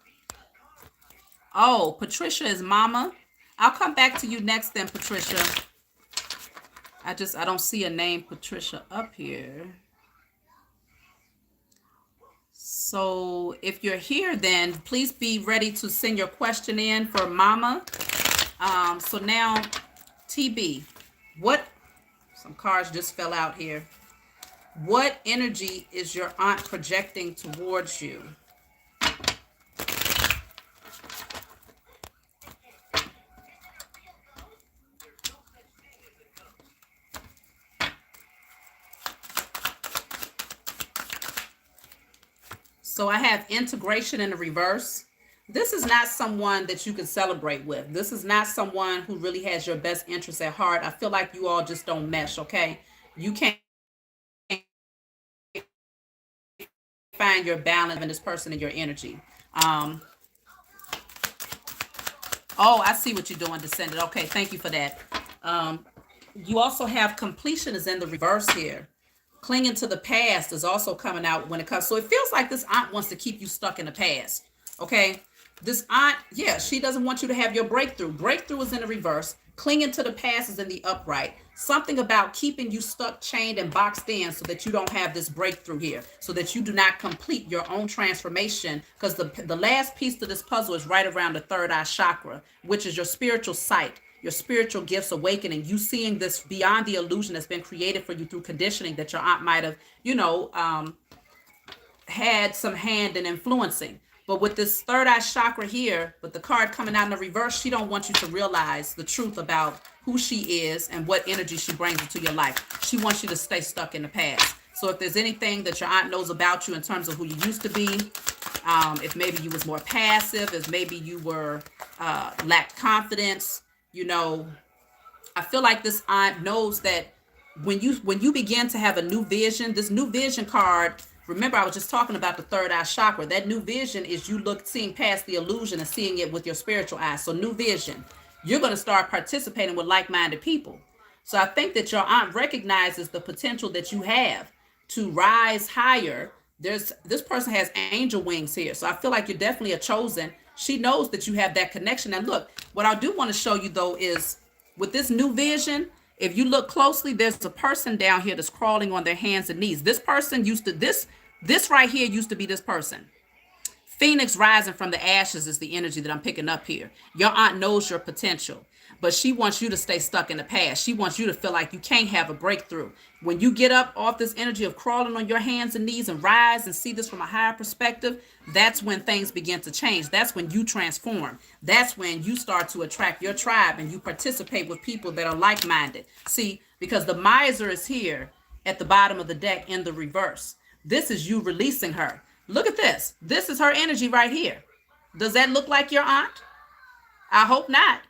Oh, Patricia is Mama. I'll come back to you next then, Patricia. I don't see a name Patricia up here. So if you're here, then please be ready to send your question in for Mama. So now, TB, some cards just fell out here. What energy is your aunt projecting towards you? So I have integration in the reverse. This is not someone that you can celebrate with. This is not someone who really has your best interests at heart. I feel like you all just don't mesh, okay? You can't find your balance in this person and your energy. Oh, I see what you're doing, Descendant. Okay, thank you for that. You also have completion is in the reverse here. Clinging to the past is also coming out when it comes. So it feels like this aunt wants to keep you stuck in the past. Okay. This aunt, yeah, she doesn't want you to have your breakthrough. Breakthrough is in the reverse. Clinging to the past is in the upright. Something about keeping you stuck, chained, and boxed in so that you don't have this breakthrough here, so that you do not complete your own transformation. Because the last piece to this puzzle is right around the third eye chakra, which is your spiritual sight, your spiritual gifts awakening, you seeing this beyond the illusion that's been created for you through conditioning that your aunt might have, had some hand in influencing. But with this third eye chakra here, with the card coming out in the reverse, she don't want you to realize the truth about who she is and what energy she brings into your life. She wants you to stay stuck in the past. So if there's anything that your aunt knows about you in terms of who you used to be, If maybe you was more passive, if maybe you were lacked confidence, you know, I feel like this aunt knows that when you begin to have a new vision, this new vision card, remember I was just talking about the third eye chakra. That new vision is you seeing past the illusion and seeing it with your spiritual eyes. So new vision. You're going to start participating with like-minded people. So I think that your aunt recognizes the potential that you have to rise higher. This person has angel wings here. So I feel like you're definitely a chosen. She knows that you have that connection. And look, what I do want to show you though is with this new vision, if you look closely, there's a person down here that's crawling on their hands and knees. This person used to this right here used to be this person. Phoenix rising from the ashes is the energy that I'm picking up here. Your aunt knows your potential, but she wants you to stay stuck in the past. She wants you to feel like you can't have a breakthrough. When you get up off this energy of crawling on your hands and knees and rise and see this from a higher perspective, that's when things begin to change. That's when you transform. That's when you start to attract your tribe and you participate with people that are like-minded. See, because the miser is here at the bottom of the deck in the reverse. This is you releasing her. Look at this. This is her energy right here. Does that look like your aunt? I hope not.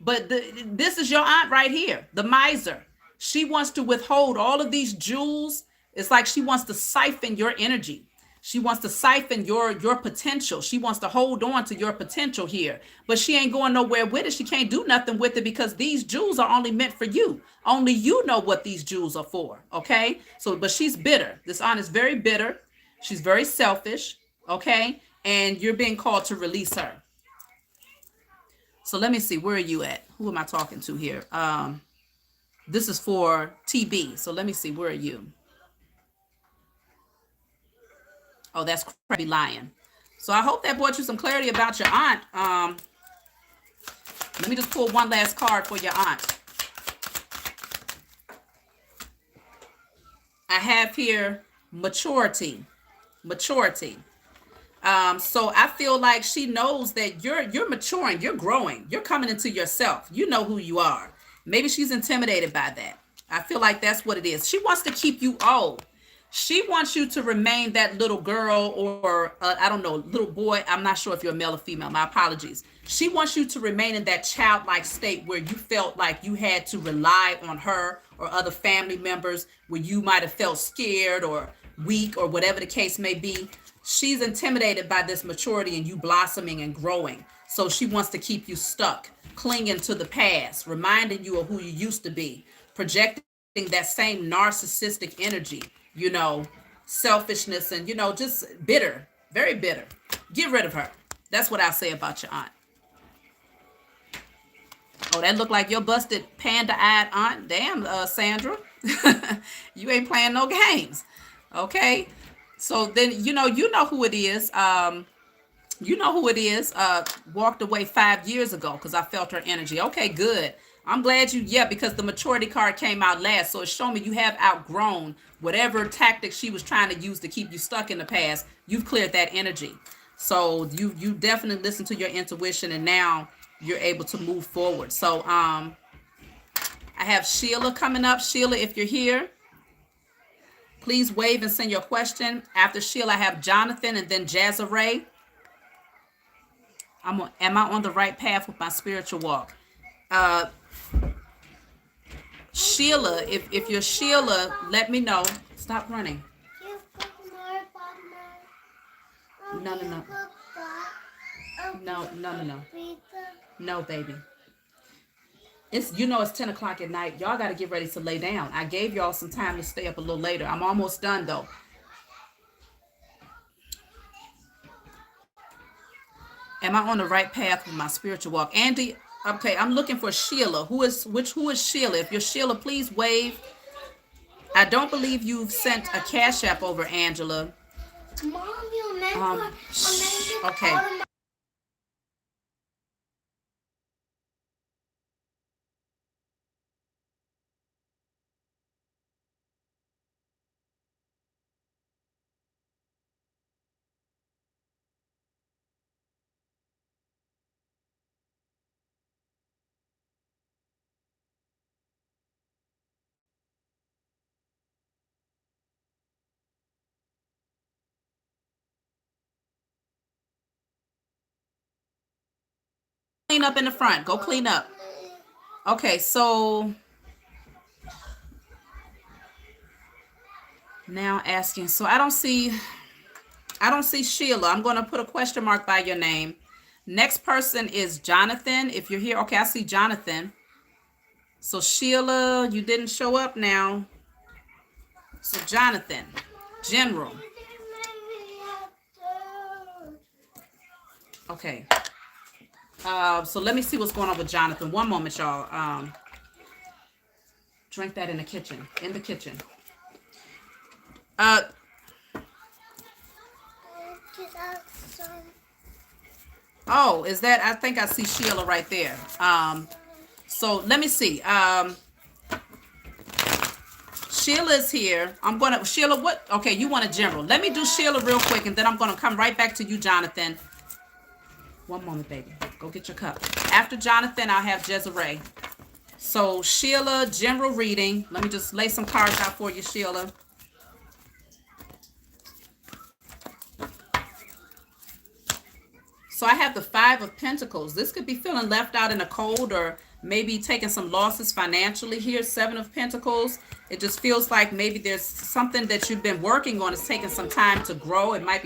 But this is your aunt right here, the miser. She wants to withhold all of these jewels. It's like she wants to siphon your energy. She wants to siphon your potential. She wants to hold on to your potential here. But she ain't going nowhere with it. She can't do nothing with it because these jewels are only meant for you. Only you know what these jewels are for. Okay? So, but she's bitter. This aunt is very bitter. She's very selfish. Okay? And you're being called to release her. So let me see. Where are you at? Who am I talking to here? This is for TB. So let me see. Where are you? Oh, that's Crappy Lion. So I hope that brought you some clarity about your aunt. Let me just pull one last card for your aunt. I have here maturity. Maturity. So I feel like she knows that you're maturing, you're growing, you're coming into yourself. You know who you are. Maybe she's intimidated by that. I feel like that's what it is. She wants to keep you old. She wants you to remain that little girl or I don't know, little boy. I'm not sure if you're a male or female. My apologies. She wants you to remain in that childlike state where you felt like you had to rely on her or other family members, where you might have felt scared or weak or whatever the case may be. She's intimidated by this maturity and you blossoming and growing. So she wants to keep you stuck, clinging to the past, reminding you of who you used to be, projecting that same narcissistic energy, you know, selfishness and, you know, just bitter, very bitter. Get rid of her. That's what I'll say about your aunt. Oh, that looked like your busted panda-eyed aunt. Damn, Sandra. You ain't playing no games. Okay. So then, you know who it is. You know who it is. Walked away 5 years ago because I felt her energy. Okay, good. I'm glad because the maturity card came out last. So it's showing me you have outgrown whatever tactic she was trying to use to keep you stuck in the past. You've cleared that energy. So you definitely listen to your intuition and now you're able to move forward. So I have Sheila coming up. Sheila, if you're here, please wave and send your question. After Sheila, I have Jonathan and then Desiree. Am I on the right path with my spiritual walk? Sheila, if you're Sheila, let me know. Stop running. No. No. No, baby. It's 10 o'clock at night. Y'all got to get ready to lay down. I gave y'all some time to stay up a little later. I'm almost done though. Am I on the right path with my spiritual walk? Andy, okay, I'm looking for Sheila. Who is Sheila? If you're Sheila, please wave. I don't believe you've sent a Cash App over, Angela. Mom, you meant okay. clean up in the front. Go clean up. Okay, so now asking. So I don't see Sheila. I'm going to put a question mark by your name. Next person is Jonathan. If you're here, okay, I see Jonathan. So Sheila, you didn't show up now. So Jonathan, general. Okay. So let me see what's going on with Jonathan. One moment, y'all. Drink that in the kitchen. In the kitchen. Oh, is that? I think I see Sheila right there. So let me see. Sheila is here. Sheila, what? Okay, you want a general. Let me do Sheila real quick, and then I'm gonna come right back to you, Jonathan. One moment, baby. Go get your cup. After Jonathan, I'll have Desiree. So Sheila, general reading. Let me just lay some cards out for you, Sheila. So I have the 5 of Pentacles. This could be feeling left out in the cold, or maybe taking some losses financially here. 7 of Pentacles. It just feels like maybe there's something that you've been working on. It's taking some time to grow. It might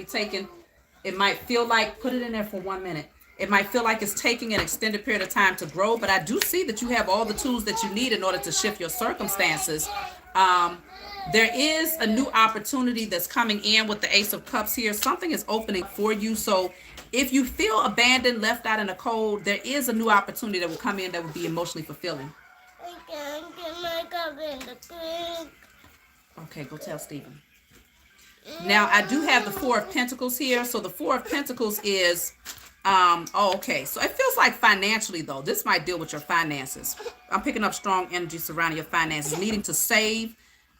feel like, put it in there for 1 minute. It might feel like it's taking an extended period of time to grow, but I do see that you have all the tools that you need in order to shift your circumstances. There is a new opportunity that's coming in with the Ace of Cups here. Something is opening for you. So if you feel abandoned, left out in the cold, there is a new opportunity that will come in that will be emotionally fulfilling. I can't get my cup in the creek. Okay, go tell Stephen. Now, I do have the 4 of Pentacles here. So the 4 of Pentacles is, okay. So it feels like financially, though. This might deal with your finances. I'm picking up strong energy surrounding your finances, needing to save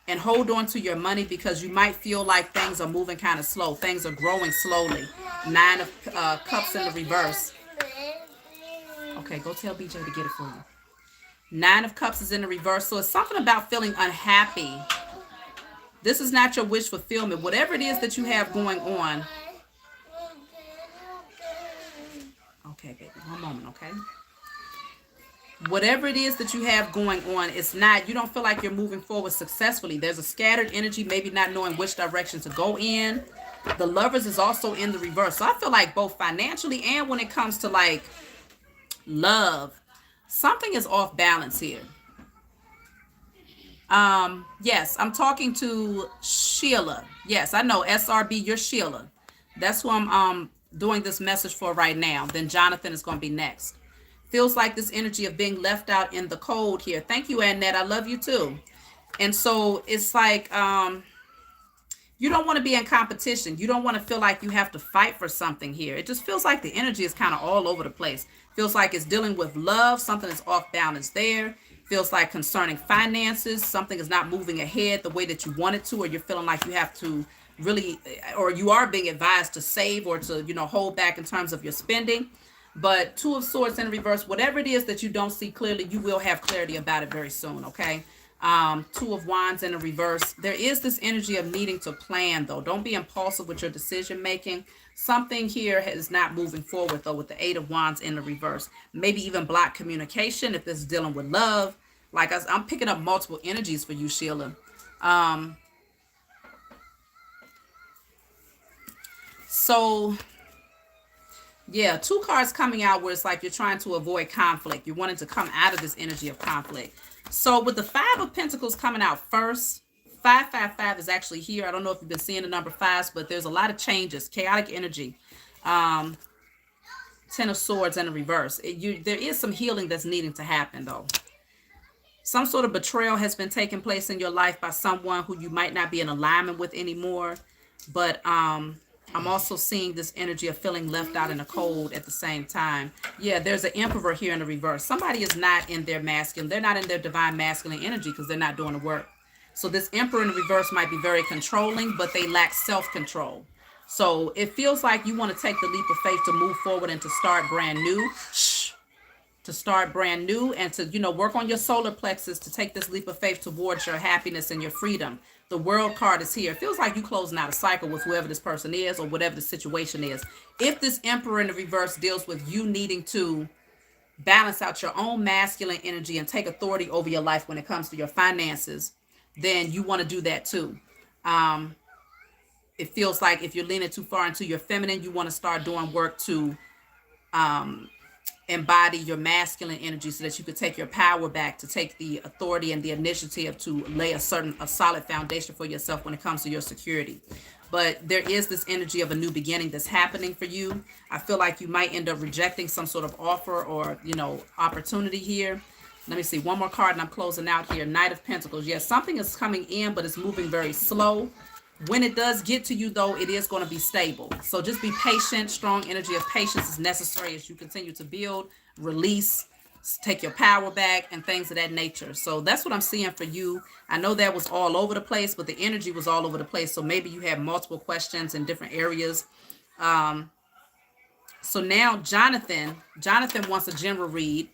and hold on to your money because you might feel like things are moving kind of slow. Things are growing slowly. 9 of Cups in the reverse. Okay, go tell BJ to get it for you. 9 of Cups is in the reverse. So it's something about feeling unhappy. This is not your wish fulfillment. Whatever it is that you have going on. Okay, baby. One moment, okay? Whatever it is that you have going on, it's not, you don't feel like you're moving forward successfully. There's a scattered energy, maybe not knowing which direction to go in. The Lovers is also in the reverse. So I feel like both financially and when it comes to like love, something is off balance here. Yes, I'm talking to Sheila. Yes, I know, SRB, you're Sheila. That's who I'm doing this message for right now. Then Jonathan is going to be next. Feels like this energy of being left out in the cold here. Thank you, Annette. I love you too. And so it's like you don't want to be in competition. You don't want to feel like you have to fight for something here. It just feels like the energy is kind of all over the place. Feels like it's dealing with love. Something is off balance there. Feels like concerning finances, something is not moving ahead the way that you want it to, or you're feeling like you have to really, or you are being advised to save or to, hold back in terms of your spending. But 2 of Swords in reverse, whatever it is that you don't see clearly, you will have clarity about it very soon, okay? 2 of Wands in the reverse. There is this energy of needing to plan, though. Don't be impulsive with your decision making. Something here is not moving forward, though, with the 8 of Wands in the reverse. Maybe even block communication if this is dealing with love. Like I'm picking up multiple energies for you, Sheila. So, yeah, 2 cards coming out where it's like you're trying to avoid conflict. You're wanting to come out of this energy of conflict. So with the 5 of Pentacles coming out first, 555 is actually here. I don't know if you've been seeing the number 5s, but there's a lot of changes, chaotic energy. 10 of Swords in the reverse. There is some healing that's needing to happen, though. Some sort of betrayal has been taking place in your life by someone who you might not be in alignment with anymore. But I'm also seeing this energy of feeling left out in the cold at the same time. Yeah, there's an Emperor here in the reverse. Somebody is not in their masculine. They're not in their divine masculine energy because they're not doing the work. So this Emperor in the reverse might be very controlling, but they lack self-control. So it feels like you want to take the leap of faith to move forward and to start brand new. To start brand new and to, work on your solar plexus to take this leap of faith towards your happiness and your freedom. The World card is here. It feels like you closing out a cycle with whoever this person is or whatever the situation is. If this Emperor in the reverse deals with you needing to balance out your own masculine energy and take authority over your life when it comes to your finances, then you want to do that too. Um, it feels like if you're leaning too far into your feminine, you want to start doing work to embody your masculine energy so that you could take your power back, to take the authority and the initiative to lay a solid foundation for yourself when it comes to your security. But there is this energy of a new beginning that's happening for you. I feel like you might end up rejecting some sort of offer or, opportunity here. Let me see one more card and I'm closing out here. Knight of Pentacles. Yes, something is coming in, but it's moving very slow. When it does get to you, though, it is going to be stable. So just be patient. Strong energy of patience is necessary as you continue to build, release, take your power back, and things of that nature. So that's what I'm seeing for you. I know that was all over the place, but the energy was all over the place. So maybe you have multiple questions in different areas. So now Jonathan wants a general read.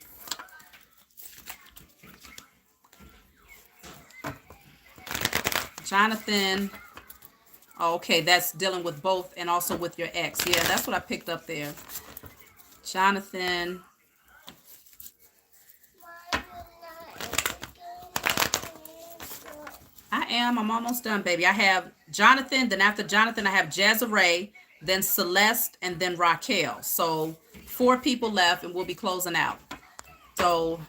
Jonathan. Okay, that's dealing with both and also with your ex. Yeah, that's what I picked up there. Jonathan. I'm almost done, baby. I have Jonathan, then after Jonathan, I have Desiree, then Celeste, and then Raquel. So 4 people left, and we'll be closing out. So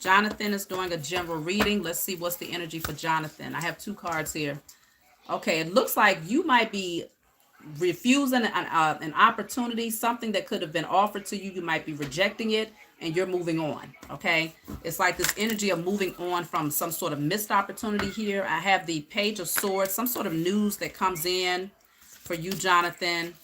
Jonathan is doing a general reading. Let's see what's the energy for Jonathan. I have 2 cards here. Okay, it looks like you might be refusing an opportunity, something that could have been offered to you. You might be rejecting it and you're moving on. Okay, it's like this energy of moving on from some sort of missed opportunity here. I have the Page of Swords, some sort of news that comes in for you, Jonathan.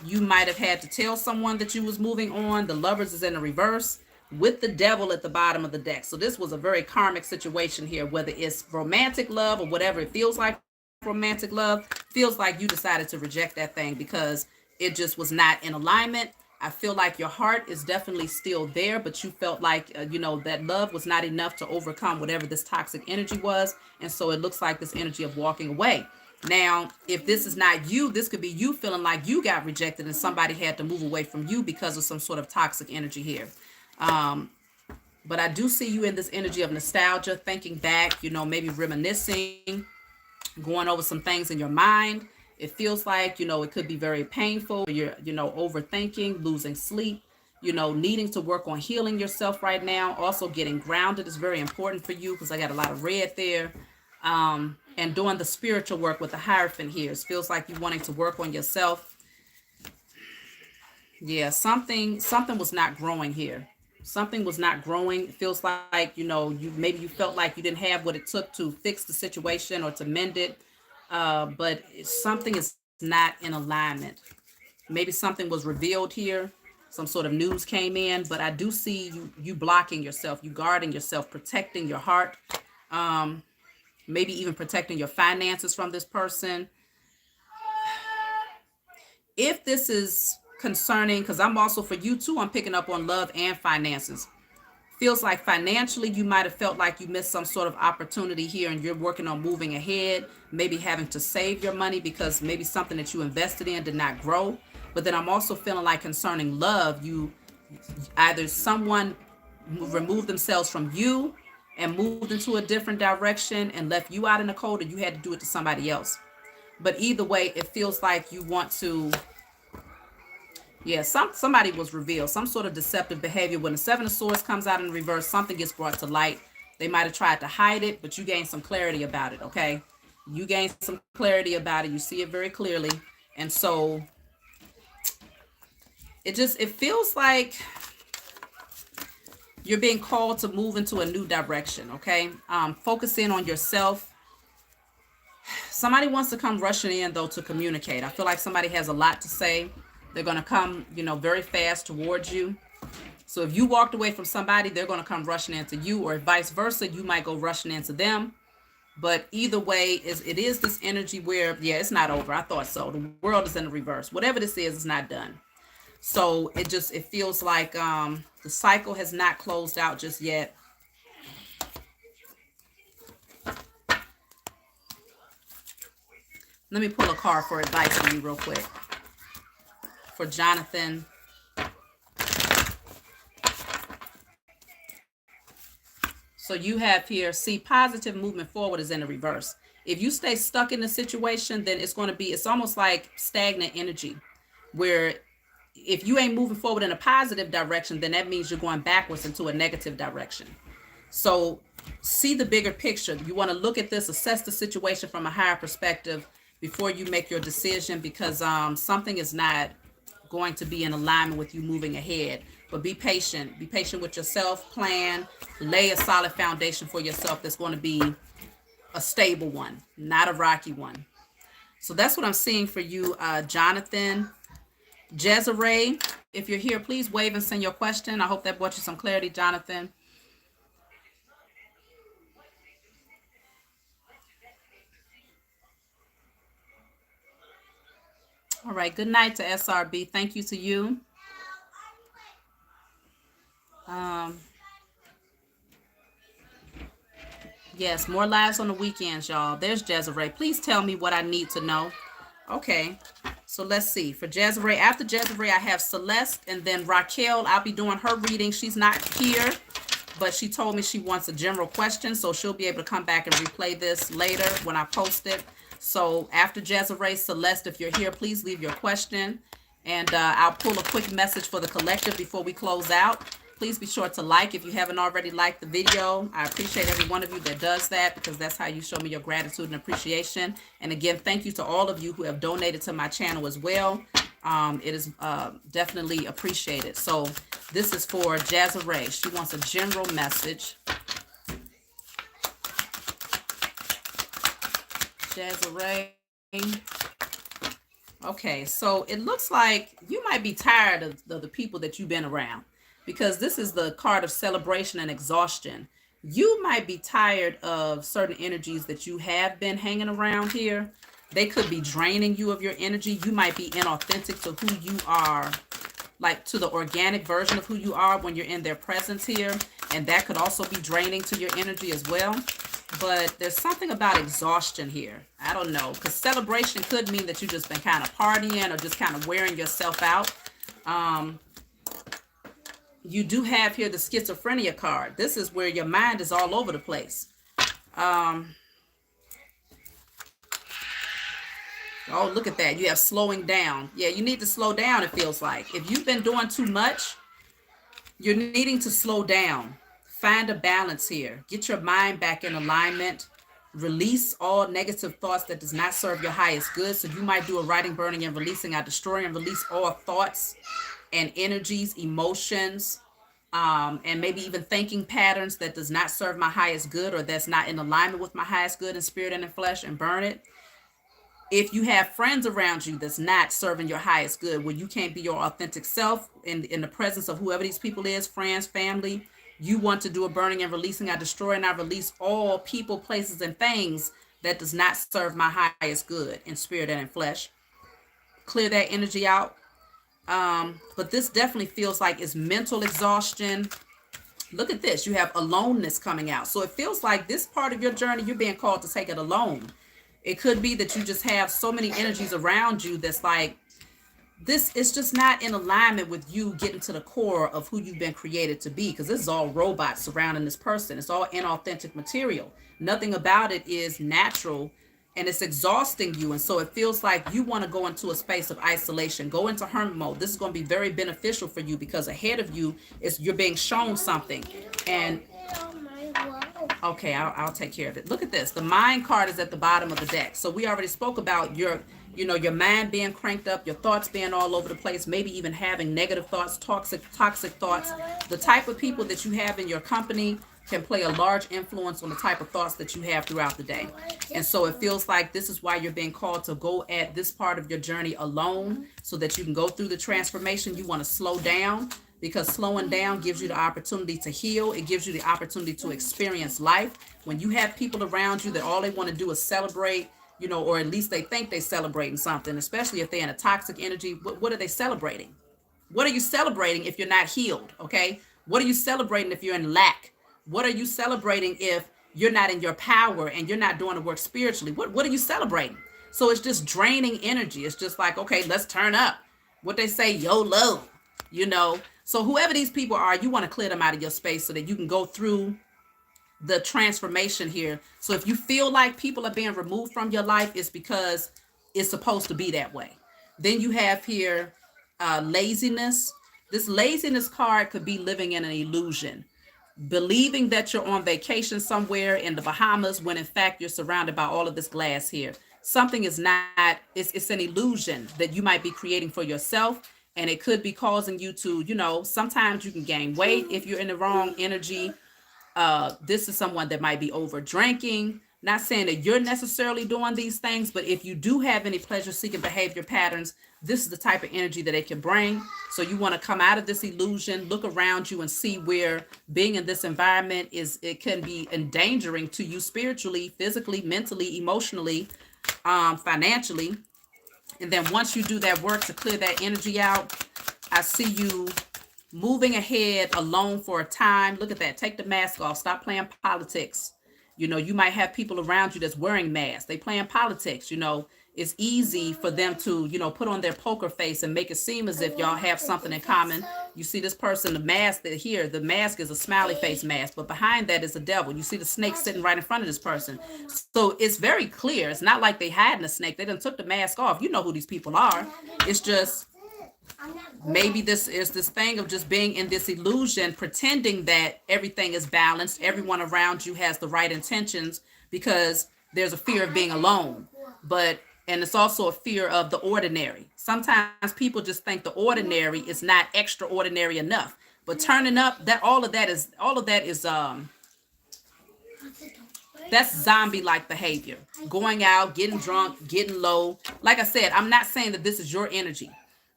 You might have had to tell someone that you was moving on. The Lovers is in the reverse with the Devil at the bottom of the deck. So this was a very karmic situation here, whether it's romantic love or whatever it feels like. Romantic love feels like you decided to reject that thing because it just was not in alignment. I feel like your heart is definitely still there, but you felt like that love was not enough to overcome whatever this toxic energy was, and so it looks like this energy of walking away. Now, if this is not you, this could be you feeling like you got rejected and somebody had to move away from you because of some sort of toxic energy here. But I do see you in this energy of nostalgia, thinking back, maybe reminiscing, going over some things in your mind. It feels like, it could be very painful. You're, overthinking, losing sleep, needing to work on healing yourself right now. Also getting grounded is very important for you because I got a lot of red there. And doing the spiritual work with the Hierophant here. It feels like you wanting to work on yourself. Yeah, something was not growing here. Something was not growing. It feels like, you felt like you didn't have what it took to fix the situation or to mend it. But something is not in alignment. Maybe something was revealed here. Some sort of news came in, but I do see you blocking yourself, you guarding yourself, protecting your heart. Maybe even protecting your finances from this person. If this is concerning, because I'm also for you too, I'm picking up on love and finances. Feels like financially you might have felt like you missed some sort of opportunity here and you're working on moving ahead, maybe having to save your money because maybe something that you invested in did not grow. But then I'm also feeling like concerning love, you either someone removed themselves from you and moved into a different direction and left you out in the cold, or you had to do it to somebody else. But either way, it feels like you want to, yeah, somebody was revealed, some sort of deceptive behavior. When the Seven of Swords comes out in reverse, something gets brought to light. They might have tried to hide it, but you gain some clarity about it, okay? You gain some clarity about it. You see it very clearly. And so it feels like you're being called to move into a new direction, okay? Focus in on yourself. Somebody wants to come rushing in, though, to communicate. I feel like somebody has a lot to say. They're going to come, very fast towards you. So if you walked away from somebody, they're going to come rushing into you, or vice versa. You might go rushing into them. But either way, it is this energy where, yeah, it's not over. I thought so. The world is in the reverse. Whatever this is, it's not done. So it feels like the cycle has not closed out just yet. Let me pull a card for advice for you real quick. for Jonathan. So you have here, see, positive movement forward is in the reverse. If you stay stuck in the situation, then it's going to be, it's almost like stagnant energy, where if you ain't moving forward in a positive direction, then that means you're going backwards into a negative direction. So see the bigger picture. You want to look at this, assess the situation from a higher perspective before you make your decision, because something is not going to be in alignment with you moving ahead. But be patient. Be patient with yourself. Plan. Lay a solid foundation for yourself that's going to be a stable one, not a rocky one. So that's what I'm seeing for you, Jonathan. Desiree, if you're here, please wave and send your question. I hope that brought you some clarity, Jonathan. All right. Good night to SRB. Thank you to you. Um, yes, more lives on the weekends, y'all. There's Desiree. Please tell me what I need to know. Okay. So let's see. For Desiree, after Desiree, I have Celeste, and then Raquel. I'll be doing her reading. She's not here, but she told me she wants a general question, so she'll be able to come back and replay this later when I post it. So after Desiree, Celeste, if you're here, please leave your question, and I'll pull a quick message for the collective before we close out. Please be sure to like if you haven't already liked the video. I appreciate every one of you that does that, because that's how you show me your gratitude and appreciation. And again, thank you to all of you who have donated to my channel as well. It is definitely appreciated. So this is for Desiree. She wants a general message. Desiree. Okay, so it looks like you might be tired of the people that you've been around, because this is the card of celebration and exhaustion. You might be tired of certain energies that you have been hanging around here. They could be draining you of your energy. You might be inauthentic to who you are, like to the organic version of who you are when you're in their presence here. And that could also be draining to your energy as well. But there's something about exhaustion here. I don't know, because celebration could mean that you've just been kind of partying or just kind of wearing yourself out. You do have here the schizophrenia card. This is where your mind is all over the place. Oh, look at that. You have slowing down. Yeah, you need to slow down, it feels like. If you've been doing too much, you're needing to slow down. Find a balance here. Get your mind back in alignment. Release all negative thoughts that does not serve your highest good. So you might do a writing, burning, and releasing. I destroy and release all thoughts and energies, emotions, and maybe even thinking patterns that does not serve my highest good, or that's not in alignment with my highest good in spirit and in flesh, and burn it. If you have friends around you that's not serving your highest good, where you can't be your authentic self in the presence of whoever these people is, friends, family, you want to do a burning and releasing. I destroy and I release all people, places, and things that does not serve my highest good in spirit and in flesh. Clear that energy out. But this definitely feels like it's mental exhaustion. Look at this. You have aloneness coming out. So it feels like this part of your journey, you're being called to take it alone. It could be that you just have so many energies around you that's like, this is just not in alignment with you getting to the core of who you've been created to be, because this is all robots surrounding this person. It's all inauthentic material. Nothing about it is natural, and it's exhausting you. And so it feels like you want to go into a space of isolation, go into hermit mode. This is going to be very beneficial for you, because ahead of you is you're being shown something. And okay, I'll take care of it. Look at this. The mind card is at the bottom of the deck. So we already spoke about your mind being cranked up, your thoughts being all over the place, maybe even having negative thoughts, toxic thoughts. The type of people that you have in your company can play a large influence on the type of thoughts that you have throughout the day. And so it feels like this is why you're being called to go at this part of your journey alone, so that you can go through the transformation. You want to slow down, because slowing down gives you the opportunity to heal. It gives you the opportunity to experience life. When you have people around you that all they want to do is celebrate, or at least they think they're celebrating something, especially if they're in a toxic energy. What are they celebrating? What are you celebrating if you're not healed? Okay. What are you celebrating if you're in lack? What are you celebrating if you're not in your power and you're not doing the work spiritually? What are you celebrating? So it's just draining energy. It's just like, okay, let's turn up. what they say, YOLO, you know. So whoever these people are, you want to clear them out of your space so that you can go through the transformation here. So if you feel like people are being removed from your life, it's because it's supposed to be that way. Then you have here laziness. This laziness card could be living in an illusion, believing that you're on vacation somewhere in the Bahamas when in fact you're surrounded by all of this glass here. Something is not, it's an illusion that you might be creating for yourself. And it could be causing you to, you know, sometimes you can gain weight if you're in the wrong energy. This is someone that might be over drinking. Not saying that you're necessarily doing these things, but if you do have any pleasure seeking behavior patterns, this is the type of energy that it can bring. So you want to come out of this illusion, look around you and see where being in this environment it can be endangering to you spiritually, physically, mentally, emotionally, financially. And then once you do that work to clear that energy out, I see you moving ahead alone for a time. Look at that. Take the mask off. Stop playing politics. You know, you might have people around you that's wearing masks. They playing politics. You know, it's easy for them to, you know, put on their poker face and make it seem as if y'all have something in common. You see this person, the mask that here, the mask is a smiley face mask, but behind that is a devil. You see the snake sitting right in front of this person. So it's very clear. It's not like they hiding a snake. They done took the mask off. You know who these people are. It's just maybe this is this thing of just being in this illusion, pretending that everything is balanced, everyone around you has the right intentions, because there's a fear of being alone. And it's also a fear of the ordinary. Sometimes people just think the ordinary is not extraordinary enough, but turning up, that all of that is that's zombie like behavior. Going out, getting drunk, getting low. Like I said, I'm not saying that this is your energy.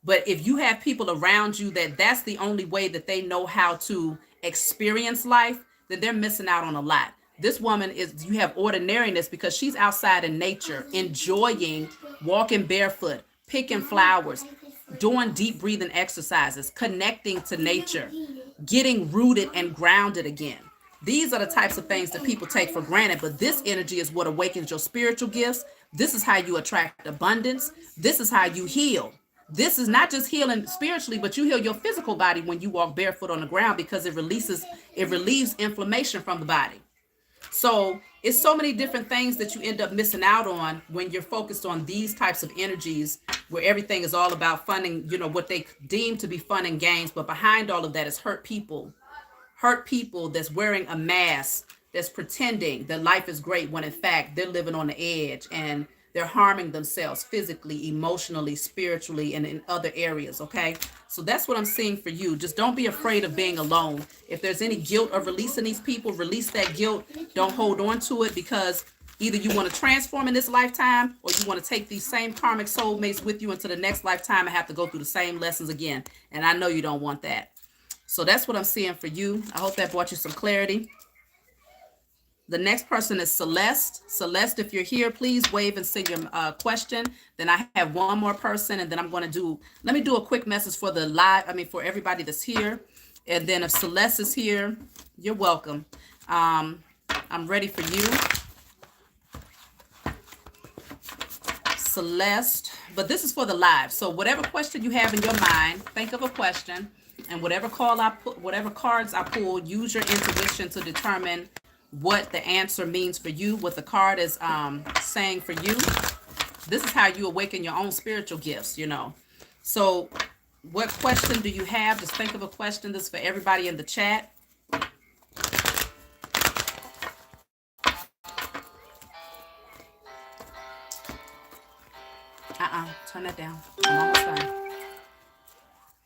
But if you have people around you that's the only way that they know how to experience life, then they're missing out on a lot. This woman you have ordinariness because she's outside in nature, enjoying walking barefoot, picking flowers, doing deep breathing exercises, connecting to nature, getting rooted and grounded again. These are the types of things that people take for granted, but this energy is what awakens your spiritual gifts. This is how you attract abundance. This is how you heal. This is not just healing spiritually, but you heal your physical body when you walk barefoot on the ground, because it relieves inflammation from the body. So it's so many different things that you end up missing out on when you're focused on these types of energies, where everything is all about funding, you know, what they deem to be fun and games. But behind all of that is hurt people that's wearing a mask, that's pretending that life is great when in fact they're living on the edge and they're harming themselves physically, emotionally, spiritually, and in other areas. Okay. So that's what I'm seeing for you. Just don't be afraid of being alone. If there's any guilt of releasing these people, release that guilt. Don't hold on to it, because either you want to transform in this lifetime, or you want to take these same karmic soulmates with you into the next lifetime and have to go through the same lessons again. And I know you don't want that. So that's what I'm seeing for you. I hope that brought you some clarity. The next person is Celeste. Celeste, if you're here, please wave and send your question. Then I have one more person, and then I'm going to let me do a quick message for the live, for everybody that's here. And then if Celeste is here, you're welcome. I'm ready for you, Celeste. But this is for the live. So whatever question you have in your mind, think of a question, and whatever cards I pull, use your intuition to determine what the answer means for you, what the card is saying for you. This is how you awaken your own spiritual gifts, you know. So what question do you have? Just think of a question. This is for everybody in the chat. Turn that down. I'm almost done.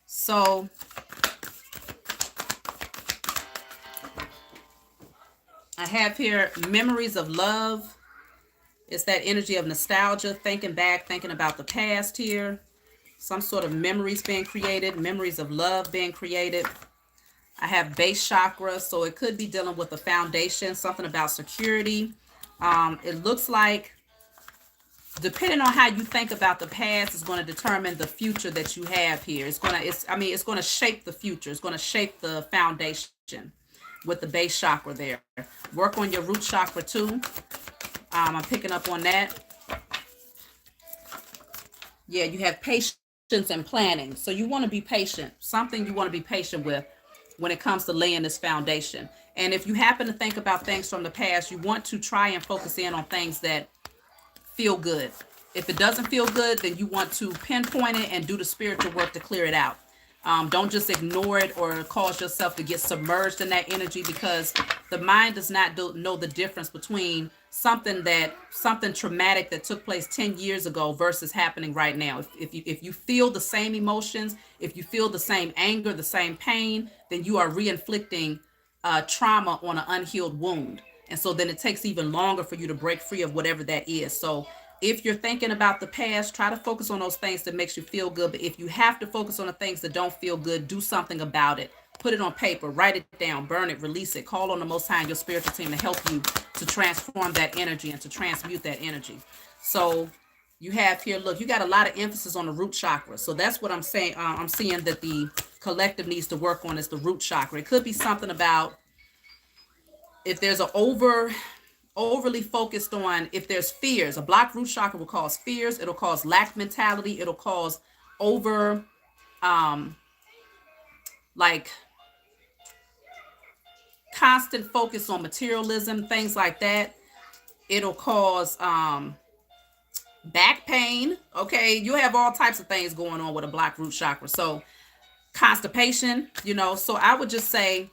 So I have here memories of love. It's that energy of nostalgia, thinking back, thinking about the past here. Some sort of memories being created, memories of love being created. I have base chakra, so it could be dealing with the foundation, something about security. It looks like, depending on how you think about the past, is going to determine the future that you have here. It's going to shape the future. It's going to shape the foundation with the base chakra there. Work on your root chakra too. I'm picking up on that. Yeah, you have patience and planning. So you want to be patient, something you want to be patient with when it comes to laying this foundation. And if you happen to think about things from the past, you want to try and focus in on things that feel good. If it doesn't feel good, then you want to pinpoint it and do the spiritual work to clear it out. Don't just ignore it or cause yourself to get submerged in that energy, because the mind does not know the difference between something traumatic that took place 10 years ago versus happening right now. If you feel the same emotions, if you feel the same anger, the same pain, then you are re-inflicting trauma on an unhealed wound. And so then it takes even longer for you to break free of whatever that is. So if you're thinking about the past, try to focus on those things that makes you feel good. But if you have to focus on the things that don't feel good, do something about it. Put it on paper, write it down, burn it, release it. Call on the Most High and your spiritual team to help you to transform that energy and to transmute that energy. So you have here, look, you got a lot of emphasis on the root chakra. So that's what I'm saying. I'm seeing that the collective needs to work on is the root chakra. It could be something about if there's an overly focused on, if there's fears. A blocked root chakra will cause fears. It'll cause lack mentality. It'll cause over like constant focus on materialism, things like that. It'll cause back pain. Okay, you have all types of things going on with a blocked root chakra. So constipation, so I would just say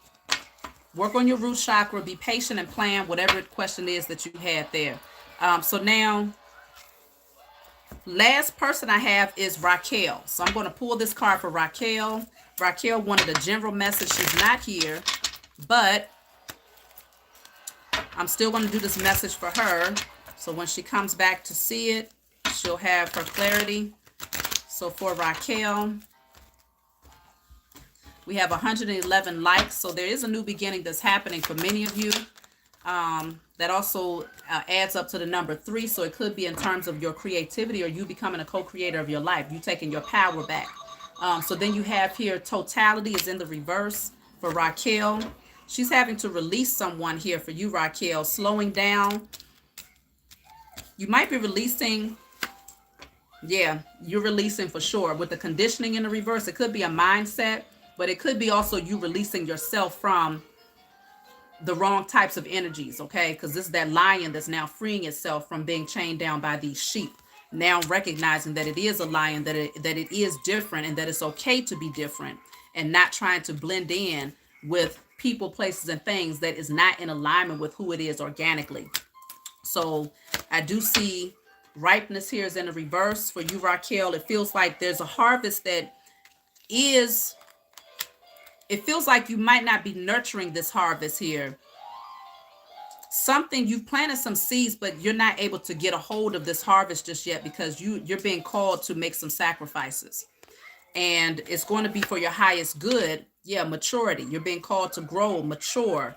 work on your root chakra, be patient and plan whatever question is that you had there. So now, last person I have is Raquel. So I'm going to pull this card for Raquel. Raquel wanted a general message. She's not here, but I'm still going to do this message for her. So when she comes back to see it, she'll have her clarity. So for Raquel, we have 111 likes. So there is a new beginning that's happening for many of you. That also adds up to the number 3. So it could be in terms of your creativity or you becoming a co-creator of your life. You taking your power back. So then you have here totality is in the reverse for Raquel. She's having to release someone here for you, Raquel. Slowing down. You might be releasing. Yeah, you're releasing for sure. With the conditioning in the reverse, it could be a mindset. But it could be also you releasing yourself from the wrong types of energies, okay? Because this is that lion that's now freeing itself from being chained down by these sheep. Now recognizing that it is a lion, that it is different, and that it's okay to be different, and not trying to blend in with people, places, and things that is not in alignment with who it is organically. So I do see ripeness here is in the reverse for you, Raquel. It feels like there's a harvest that is... It feels like you might not be nurturing this harvest here. Something you've planted some seeds, but you're not able to get a hold of this harvest just yet because you're being called to make some sacrifices. And it's going to be for your highest good. Yeah, maturity. You're being called to grow, mature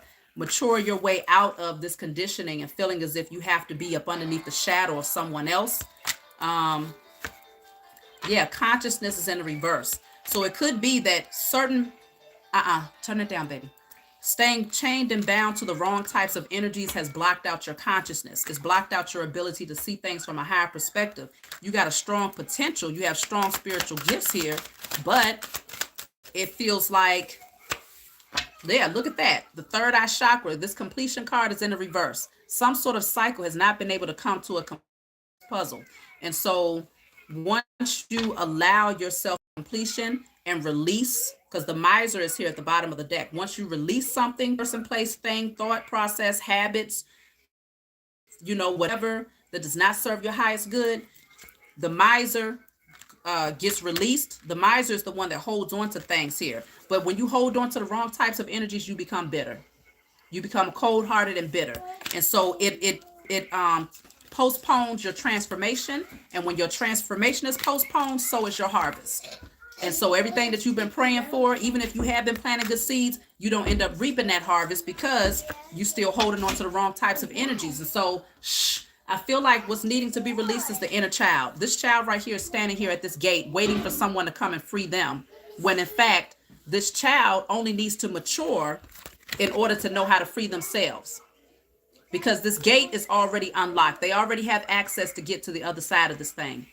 your way out of this conditioning and feeling as if you have to be up underneath the shadow of someone else. Yeah, consciousness is in the reverse. So it could be that certain turn it down, baby. Staying chained and bound to the wrong types of energies has blocked out your consciousness. It's blocked out your ability to see things from a higher perspective. You got a strong potential. You have strong spiritual gifts here, but it feels like, yeah, look at that. The third eye chakra, this completion card is in the reverse. Some sort of cycle has not been able to come to a puzzle. And so once you allow yourself completion and release, because the miser is here at the bottom of the deck. Once you release something, person, place, thing, thought, process, habits, whatever that does not serve your highest good, the miser gets released. The miser is the one that holds on to things here. But when you hold on to the wrong types of energies, you become bitter. You become cold-hearted and bitter. And so it postpones your transformation. And when your transformation is postponed, so is your harvest. And so everything that you've been praying for, even if you have been planting good seeds, you don't end up reaping that harvest because you're still holding on to the wrong types of energies. And so I feel like what's needing to be released is the inner child. This child right here is standing here at this gate waiting for someone to come and free them. When in fact, this child only needs to mature in order to know how to free themselves. Because this gate is already unlocked. They already have access to get to the other side of this thing.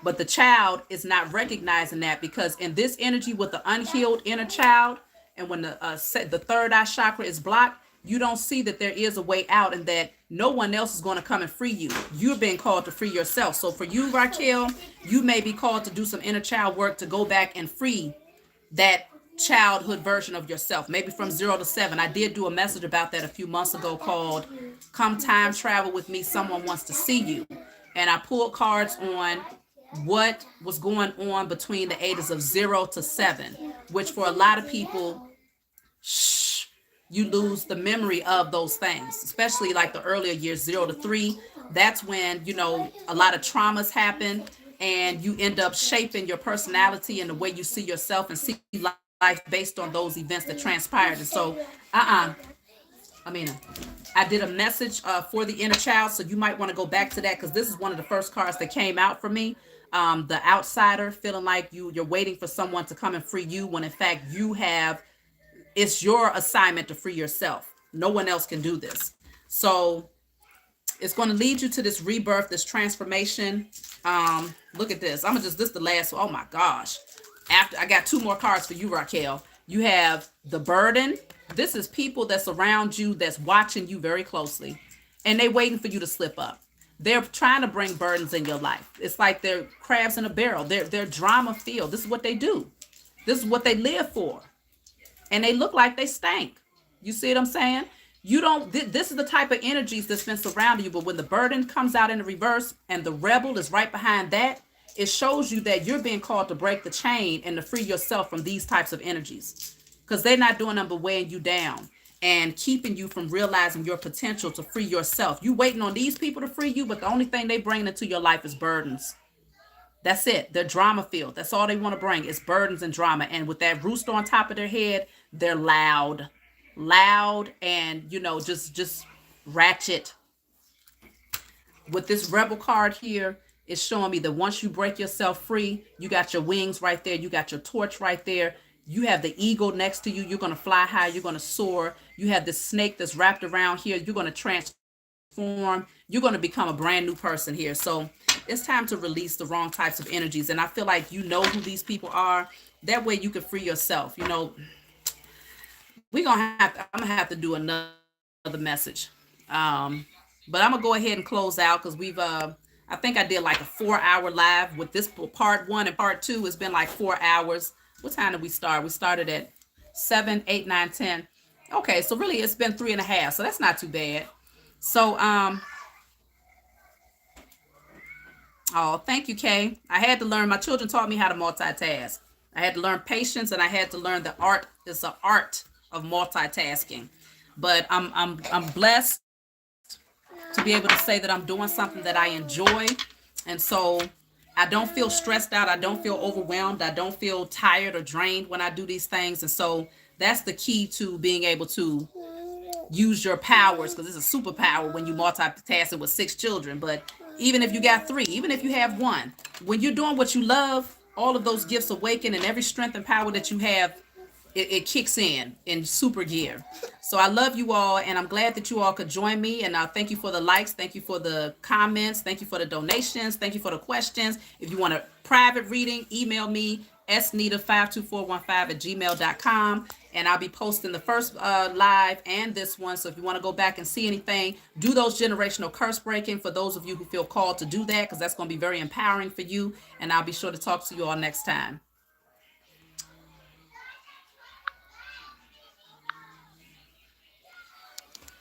But the child is not recognizing that, because in this energy with the unhealed inner child, and when the third eye chakra is blocked, you don't see that there is a way out, and that no one else is going to come and free you. You're being called to free yourself. So for you, Raquel, you may be called to do some inner child work to go back and free that childhood version of yourself, maybe from 0 to 7. I did do a message about that a few months ago called Come Time Travel With Me, Someone Wants to See You. And I pulled cards on what was going on between the ages of 0 to 7, which for a lot of people, you lose the memory of those things, especially like the earlier years, 0 to 3. That's when, a lot of traumas happen, and you end up shaping your personality and the way you see yourself and see life based on those events that transpired. And so, I did a message for the inner child, so you might want to go back to that, because this is one of the first cards that came out for me. The outsider, feeling like you're waiting for someone to come and free you, when in fact it's your assignment to free yourself. No one else can do this. So it's going to lead you to this rebirth, this transformation. Look at this. This is the last one. Oh my gosh. After I got 2 more cards for you, Raquel. You have the burden. This is people that's around you, that's watching you very closely, and they waiting for you to slip up. They're trying to bring burdens in your life. It's like they're crabs in a barrel. They're drama filled. This is what they do. This is what they live for. And they look like they stank. You see what I'm saying? This is the type of energies that's been surrounding you. But when the burden comes out in the reverse and the rebel is right behind that, it shows you that you're being called to break the chain and to free yourself from these types of energies. Because they're not doing nothing but weighing you down and keeping you from realizing your potential to free yourself. You waiting on these people to free you, but the only thing they bring into your life is burdens. That's it. They're drama filled. That's all they want to bring is burdens and drama. And with that rooster on top of their head, they're loud, and, just ratchet. With this rebel card here, it's showing me that once you break yourself free, you got your wings right there. You got your torch right there. You have the eagle next to you. You're going to fly high. You're going to soar. You have this snake that's wrapped around here. You're going to transform. You're going to become a brand new person here. So it's time to release the wrong types of energies. And I feel like you know who these people are. That way you can free yourself. I'm going to have to do another message. But I'm going to go ahead and close out, because I think I did like a 4-hour live with this part 1 and part 2. It's been like 4 hours. What time did we start? We started at 7, 8, 9, 10. Okay, so really it's been 3.5. So that's not too bad. So, oh, thank you, Kay. I had to learn. My children taught me how to multitask. I had to learn patience, and I had to learn the art. It's an art of multitasking. But I'm blessed to be able to say that I'm doing something that I enjoy. And so I don't feel stressed out. I don't feel overwhelmed. I don't feel tired or drained when I do these things. And so that's the key to being able to use your powers, because it's a superpower when you multitask it with 6 children. But even if you got 3, even if you have 1, when you're doing what you love, all of those gifts awaken, and every strength and power that you have, it kicks in super gear. So I love you all, and I'm glad that you all could join me. And thank you for the likes. Thank you for the comments. Thank you for the donations. Thank you for the questions. If you want a private reading, email me, snita52415@gmail.com. And I'll be posting the first live and this one. So if you want to go back and see anything, do those generational curse breaking for those of you who feel called to do that, because that's going to be very empowering for you. And I'll be sure to talk to you all next time.